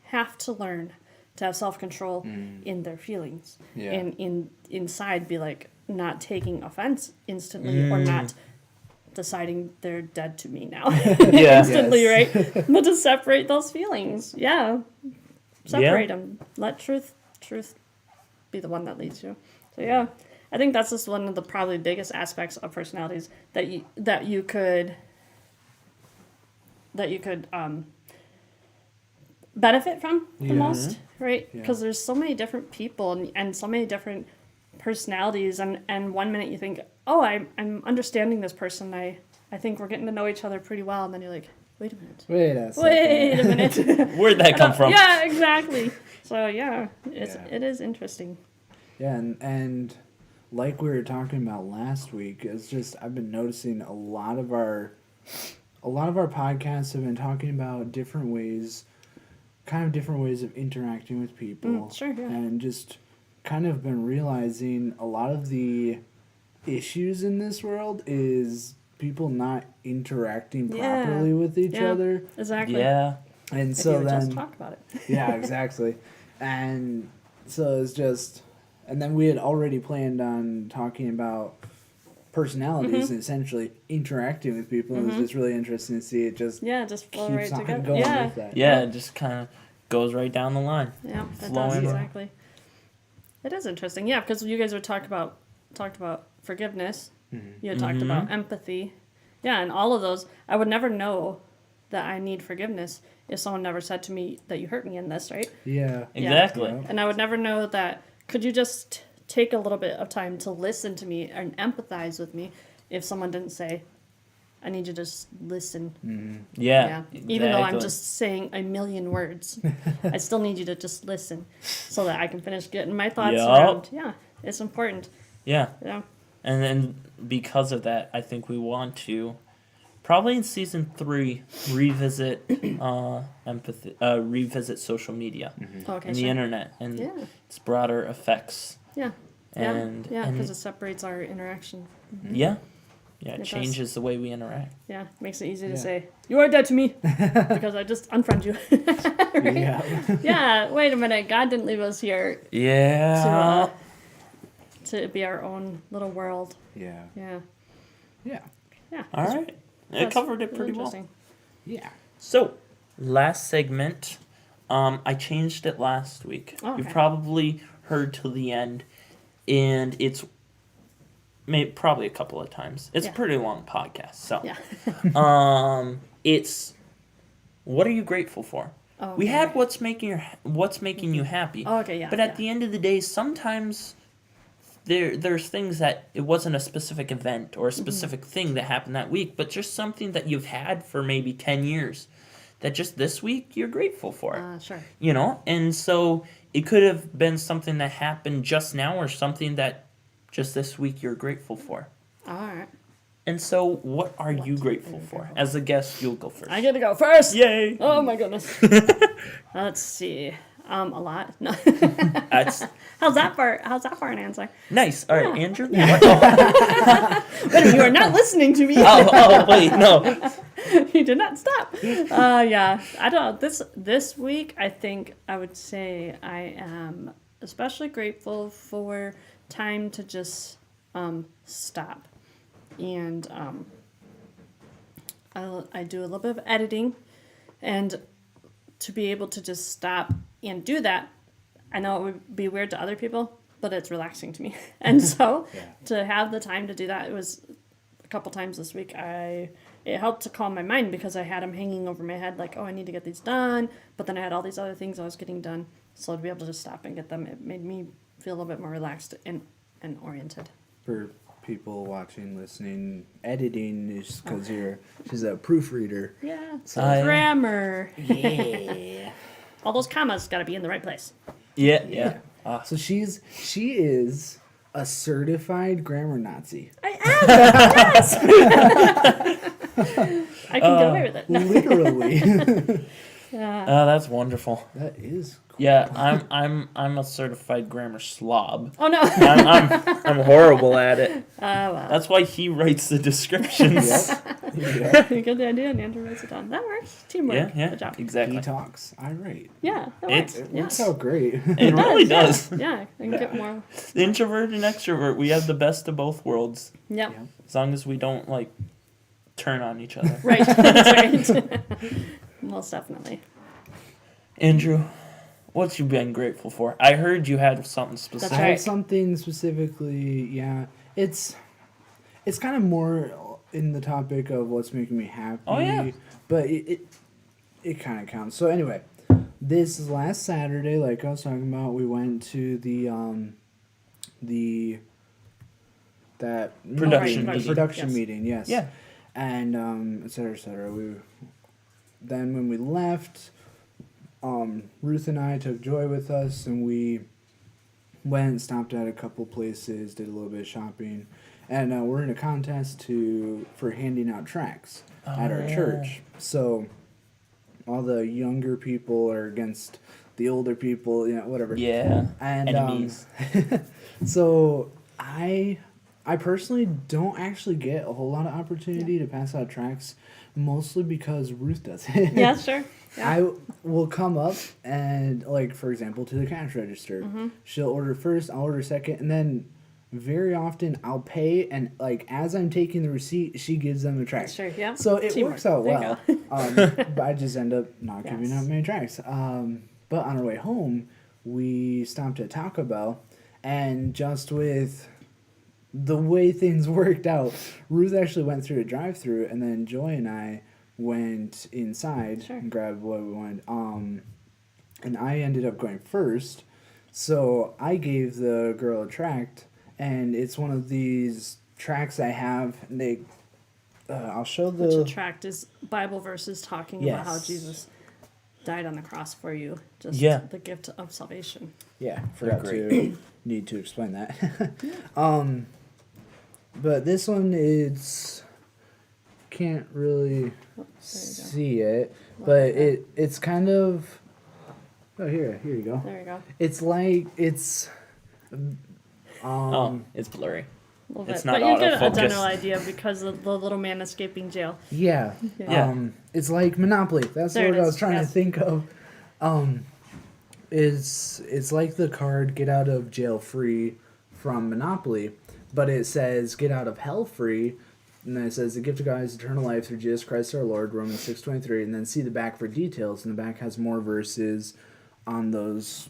have to learn to have self-control in their feelings. Yeah. And inside be like not taking offense instantly or not deciding they're dead to me now Yeah. instantly, Yes. right? But to separate those feelings. Yeah. Separate them. Let truth be the one that leads you. So yeah, I think that's just one of the probably biggest aspects of personalities that you could benefit from the most, right? Because there's so many different people and so many different personalities, and one minute you think, oh, I'm understanding this person, I think we're getting to know each other pretty well, and then you're like, wait a minute. Wait a minute. Where'd that come from? Yeah, exactly. So yeah, it is interesting. Yeah, and like we were talking about last week, it's just I've been noticing a lot of our podcasts have been talking about different ways of interacting with people. Sure, yeah. And just kind of been realizing a lot of the issues in this world is people not interacting properly with each other. Exactly. Yeah. And If so you would then just talk about it. yeah, exactly. And so it's just, and then we had already planned on talking about personalities and essentially interacting with people. It was just really interesting to see it just just flow right keeps on together. going Yeah. with that. Yeah, it just kind of goes right down the line. Yeah, it Flowing. does exactly. It is interesting, yeah, because you guys were talked about forgiveness. You had talked about empathy, yeah, and all of those. I would never know that I need forgiveness if someone never said to me that you hurt me in this, right? Yeah. Exactly. Yeah. And I would never know that. Could you just take a little bit of time to listen to me and empathize with me if someone didn't say, I need you to just listen. Yeah. Even though I'm exactly. just saying a million words, I still need you to just listen so that I can finish getting my thoughts Yup. around. Yeah, it's important. Yeah. Yeah. And then because of that, I think we want to probably in season 3 revisit empathy, revisit social media Okay. and the sure. internet and Yeah. its broader effects. Yeah. And yeah, and because it separates our interaction. yeah, It it does. changes the way we interact. Yeah, makes it easy to Yeah. say you are dead to me because I just unfriend you. Yeah. Yeah. Wait a minute. God didn't leave us here Yeah. to be our own little world. Yeah. Yeah. Yeah. Yeah. All right. It That's covered it really pretty well. interesting. Yeah. So, last segment, I changed it last week. Oh, You've okay. probably heard till the end, and it's probably a couple of times. It's Yeah. a pretty long podcast, so Yeah. it's what are you grateful for? Oh, We okay. had what's making you happy. Oh, okay. Yeah. But at the end of the day, sometimes there's things that it wasn't a specific event or a specific thing that happened that week, but just something that you've had for maybe 10 years that just this week you're grateful for. Sure. You know? And so it could have been something that happened just now or something that just this week you're grateful for. All right. And so what are you grateful for? As a guest, you'll go first. I get to go first. Yay! Oh my goodness. Let's see. A lot. No. That's How's that for an answer? nice. All right, Yeah. Andrew? Yeah. But you are not listening to me. Wait, no. You did not stop. Yeah. I don't know. This week, I think I would say I am especially grateful for time to just stop. And I do a little bit of editing, and to be able to just stop and do that, I know it would be weird to other people, but it's relaxing to me. And so to have the time to do that, it was a couple times this week. It helped to calm my mind because I had them hanging over my head like, oh, I need to get these done. But then I had all these other things I was getting done. So to be able to just stop and get them, it made me feel a little bit more relaxed and oriented. For people watching, listening, editing is because she's a proofreader. Yeah. So Grammar. yeah. All those commas got to be in the right place. Yeah. So she is a certified grammar Nazi. I am. Yes. I can get away with it. Literally. Yeah. That's wonderful. That is cool. Yeah, I'm a certified grammar slob. Oh no. I'm horrible at it. Oh well. That's why he writes the descriptions. Yeah. You get the idea, and Andrew writes it down. That works. Teamwork. Yeah, Good job. exactly. He talks. I write. Yeah, that It's- works. It Yeah. works out great. It really does. Yeah, I can get more. Introvert and extrovert, we have the best of both worlds. Yep. Yeah. As long as we don't like turn on each other. Right. That's right. Most definitely. Andrew, What you been grateful for? I heard you had something specific. That's I right. have something specifically. Yeah, it's kind of more in the topic of what's making me happy. Oh, yeah. But it kind of counts. So anyway, this last Saturday, like I was talking about, we went to the that Production meeting, the meeting. production Yes. meeting, yes. Yeah. And et cetera, et cetera. Then when we left, Ruth and I took Joy with us, and we went and stopped at a couple places, did a little bit of shopping, and we're in a contest for handing out tracts at our yeah. church. So all the younger people are against the older people, whatever. Yeah. And Enemies. so I personally don't actually get a whole lot of opportunity to pass out tracts, mostly because Ruth does it. Yeah, sure. Yeah. I will come up and, like, for example, to the cash register. Mm-hmm. She'll order first, I'll order second, and then very often I'll pay, and, like, as I'm taking the receipt, she gives them the tract. Sure, yeah. So it Teamwork. works out There you well. But I just end up not giving Yes. out many tracts. But on our way home, we stopped at Taco Bell, and just with the way things worked out, Ruth actually went through a drive-through, and then Joy and I went inside Sure. and grabbed what we wanted. And I ended up going first, so I gave the girl a tract, and it's one of these tracts I have. And they, I'll show Which the. tract is Bible verses talking about how Yes. Jesus died on the cross for you. Just Yeah. the gift of salvation. Yeah, forgot They're to need to explain that. But this one is can't really see it, but it's kind of. Oh, here you go. There you go. It's like it's. Oh, it's blurry. A little It's bit. not But you get a autofocus. general idea because of the little man escaping jail. Yeah. Yeah. It's like Monopoly. That's There what it I is, was trying to yes. think of. It's like the card get out of jail free from Monopoly, but it says get out of hell free, and then it says the gift of God is eternal life through Jesus Christ our Lord, Romans 6:23, and then see the back for details, and the back has more verses on those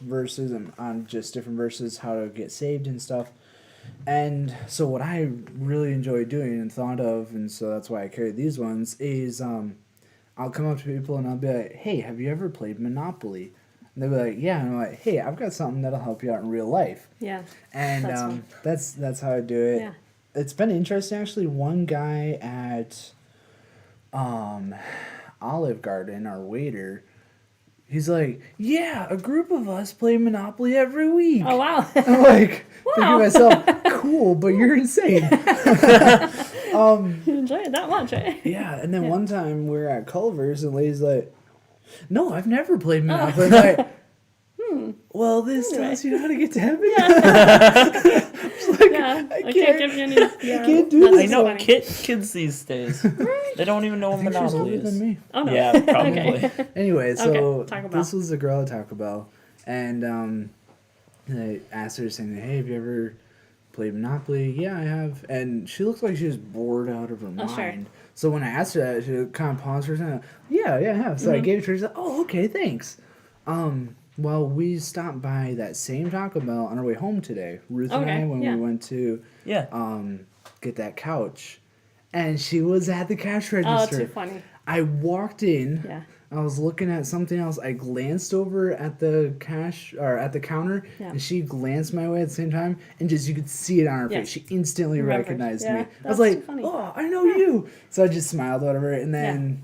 verses and on just different verses how to get saved and stuff. And so what I really enjoy doing and thought of, and so that's why I carry these ones, is I'll come up to people and I'll be like, hey, have you ever played Monopoly? And they'll be like, yeah. And I'm like, hey, I've got something that'll help you out in real life. Yeah. And That's fun. that's how I do it. Yeah. It's been interesting, actually. One guy at Olive Garden, our waiter, he's like, yeah, a group of us play Monopoly every week. Oh, wow. I'm like, thinking Wow. to myself, cool, but you're insane. You enjoy it that much, eh? Yeah, and then one time we're at Culver's and Lady's like, no, I've never played Monopoly. I'm like, well, this Anyway. tells you how to get to heaven. Yeah. I can't- can't give you any. Yeah. can't do That's I know funny. kids these days. They don't even know what I think she's Monopoly older than is. me. Oh, no. Yeah, probably. Okay. Anyway, so Okay, Taco Bell. this was the girl at Taco Bell, and I asked her, saying, hey, have you ever played Monopoly? Yeah, I have. And she looks like she was bored out of her Oh, sure. mind. So when I asked her that, she kind of paused for a second. Yeah, I have. So I Mm-hmm. gave it to her. She's like, oh, okay, thanks. Well, we stopped by that same Taco Bell on our way home today, Ruth and Okay, I, when yeah. we went to Yeah. get that couch. And she was at the cash Oh, register. too funny. I walked in. Yeah. I was looking at something else. I glanced over at the at the counter, Yeah. and she glanced my way at the same time, and just you could see it on her Yeah. face. She instantly Remembered. recognized Yeah, me. I that's was too like, funny. "Oh, I know you!" So I just smiled, whatever, and then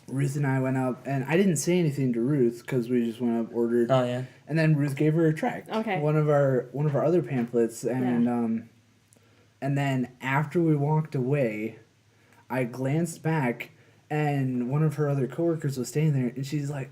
Ruth and I went up, and I didn't say anything to Ruth because we just went up, ordered, Oh yeah. and then Ruth gave her a tract, Okay. one of our other pamphlets, and and then after we walked away, I glanced back, and one of her other coworkers was standing there, and she's like,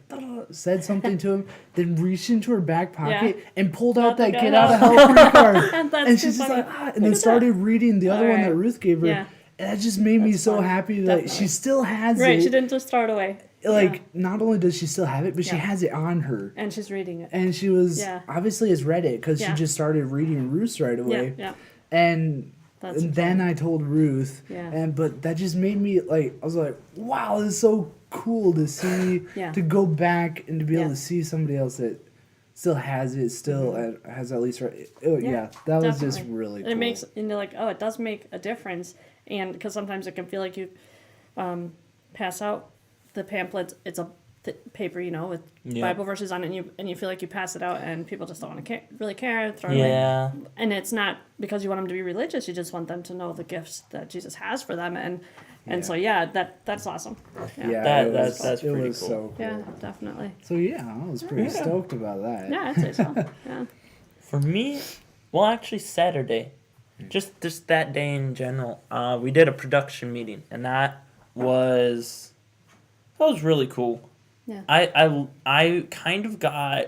said something to him, then reached into her back pocket and pulled out that Got get the out of gun hell free card. That's And too she's just funny. like, and Look then at that. started reading the other one Alright. that Ruth gave her. Yeah. And that just made me That's so fun. happy that she Definitely. still has Right, it. she didn't just throw it away. Like, not only does she still have it, but she Yeah. has it on her. And she's reading it. And she was Yeah. obviously has read it because Yeah. she just started reading Ruth's right Yeah, away. yeah. And That's then I told Ruth, Yeah. but that just made me like, I was like, wow, this is so cool to see, Yeah. to go back and to be able Yeah. to see somebody else that still has it, still has at least, that was just Definitely. really cool. It makes, and you're like, oh, it does make a difference. And because sometimes it can feel like you pass out the pamphlets, it's a paper, with Yeah. Bible verses on it, and you feel like you pass it out, and people just don't want to really care, throw it Yeah. away. And it's not because you want them to be religious; you just want them to know the gifts that Jesus has for them, and so that's awesome. Yeah, That's it pretty was cool. so cool. yeah, definitely. So I was pretty stoked about that. Yeah, I'd say so. Yeah, For me, well, actually Saturday, just that day in general, we did a production meeting, and that was really cool. yeah. I kind of got,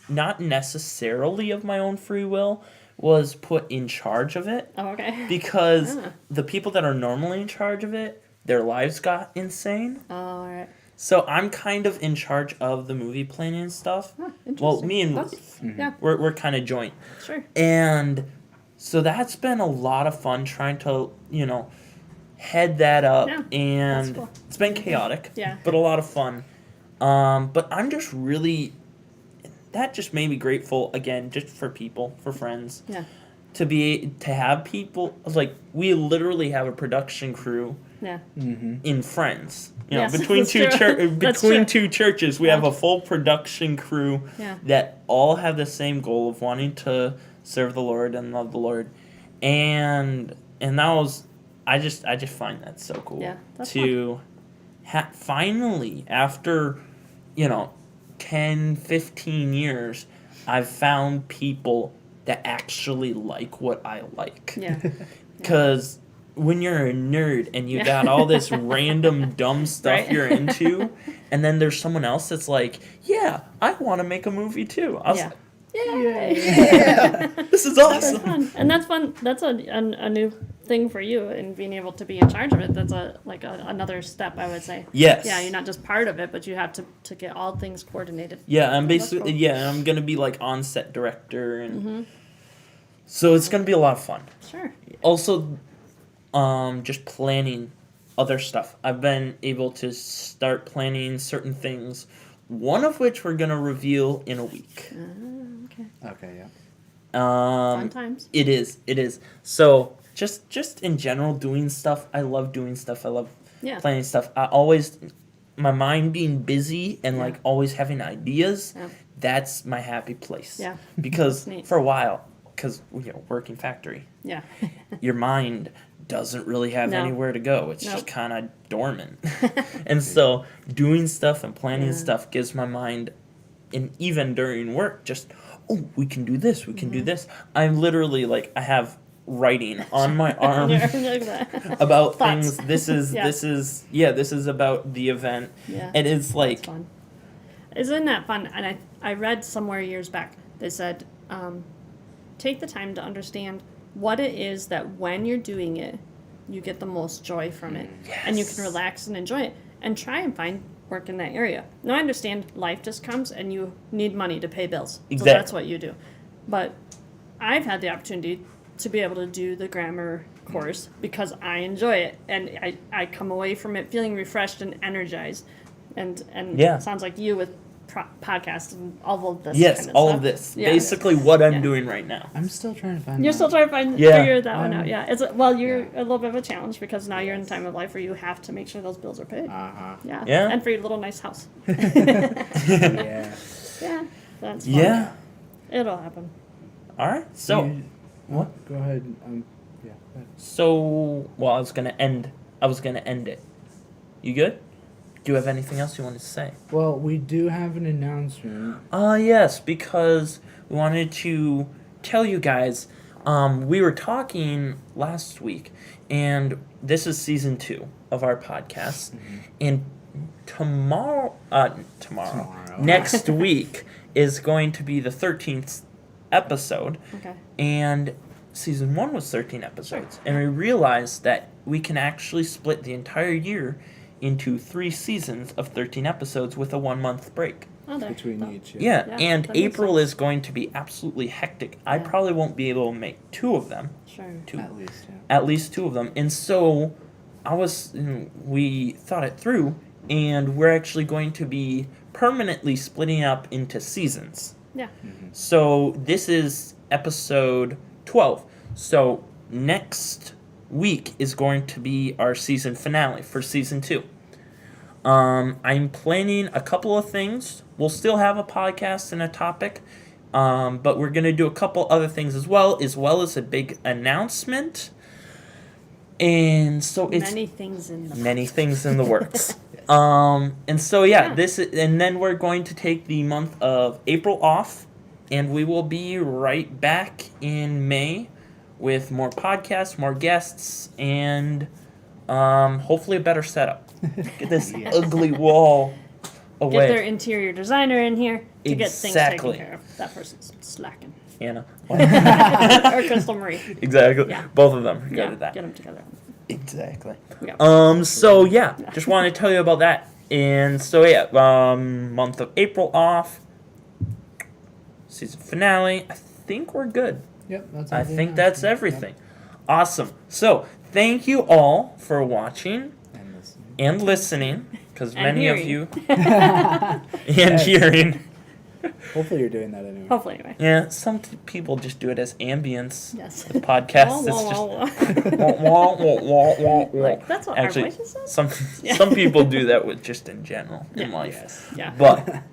not necessarily of my own free will, was put in charge of it Oh, okay. because Ah. the people that are normally in charge of it, their lives got insane. Oh, all right. So I'm kind of in charge of the movie planning and stuff. Huh, interesting. Well, me and That's- Ruth, yeah, we're kind of joint. sure. And so that's been a lot of fun trying to, head that up. Yeah, And that's cool. it's been chaotic, Yeah. but a lot of fun. But I'm just really, that just made me grateful, again, just for people, for friends, Yeah, to have people, like, we literally have a production crew yeah. in Friends. Yes, Between that's true. That's between true. two churches, we Yeah. have a full production crew Yeah. that all have the same goal of wanting to serve the Lord and love the Lord, and that was, I just find that so cool. Yeah, that's to finally, after 10, 15 years, I've found people that actually like what I like. Yeah. Because when you're a nerd and you Yeah. got all this random dumb stuff Right. you're into, and then there's someone else that's like, yeah, I want to make a movie too. I was Yeah. like, Yay! this is That's awesome. fun, and that's fun. That's a new thing for you, and being able to be in charge of it. That's another step, I would say. Yes. Yeah, you're not just part of it, but you have to get all things coordinated. Yeah, I'm that's basically, cool. I'm going to be like on set director, and Mm-hmm. so it's going to be a lot of fun. Sure. Also, just planning other stuff. I've been able to start planning certain things, one of which we're going to reveal in a week. Okay. Okay, yeah. Fun times. It is. So, just in general, doing stuff. I love doing stuff. I love Yeah. planning stuff. I always, my mind being busy and Yeah. like always having ideas, Yeah. that's my happy place. Yeah. Because That's neat. for a while, because working factory, Yeah. your mind doesn't really have No. anywhere to go. It's Nope. just kind of dormant. And so doing stuff and planning Yeah. stuff gives my mind, and even during work, just, we can do this, we can do this. I'm literally like, I have writing on my arm Yeah, like that. about Thoughts. things. This is about the event. Yeah. And it's That's like, fun. Isn't that fun? And I read somewhere years back, they said, take the time to understand what it is that when you're doing it, you get the most joy from it. And you can relax and enjoy it. And try and find work in that area. Now, I understand life just comes and you need money to pay bills. Exactly. So that's what you do. But I've had the opportunity to be able to do the grammar course because I enjoy it. And I come away from it feeling refreshed and energized. And Yeah. it sounds like you with podcasts and all of this. yes, kind of all stuff. of this. Yeah. Basically what I'm Yeah. doing right now. I'm still trying to find You're that. still trying to find Yeah. figure that one out. Yeah, you're a little bit of a challenge because now you're in a time of life where you have to make sure those bills are paid. Uh-huh. Yeah. Yeah. And for your little nice house. Yeah. Yeah, that's fun. Yeah. It'll happen. All right. So, What? Go ahead. Yeah. Go ahead. well, I was going to end it. You good? Do you have anything else you wanted to say? Well, we do have an announcement. Yes, because we wanted to tell you guys, we were talking last week, and this is season 2 of our podcast, and tomorrow, next week is going to be the 13th episode, Okay. and season 1 was 13 episodes, and we realized that we can actually split the entire year into 3 seasons of 13 episodes with a 1-month break. Oh, there. Between Oh. each. Yeah, Yeah, and that makes April sense. is going to be absolutely hectic. I Yeah. probably won't be able to make 2 of them, Sure. At least, yeah. at least 2 of them. And so we thought it through, and we're actually going to be permanently splitting up into seasons. Yeah. So this is episode 12. So next week is going to be our season finale for season 2. I'm planning a couple of things. We'll still have a podcast and a topic, but we're going to do a couple other things as well as a big announcement. And so it's Many things in the works. And so Yeah. and then we're going to take the month of April off, and we will be right back in May with more podcasts, more guests, and hopefully a better setup. Get this ugly wall away. Get their interior designer in here to get things Exactly. taken care of. That person's slacking. Anna. Or Crystal Marie. Exactly. Yeah. Both of them. Yeah, Regarded that. get them together. Exactly. Yeah. So yeah, just want to tell you about that. And so yeah, month of April off. Season finale. I think we're good. Yep, that's I everything think else. that's everything. Awesome. So thank you all for watching Yep. And listening. and listening, because And many of hearing. you and hearing. Hopefully you're doing that anyway. Hopefully, anyway. Yeah, some people just do it as ambience. Yes. With podcasts, Wah, it's wah, just wah, wah. wah, wah, wah, wah, wah. Like, that's what Actually, our voices sound. some some people do that with just in general in Yeah. life. Yes. Yeah. But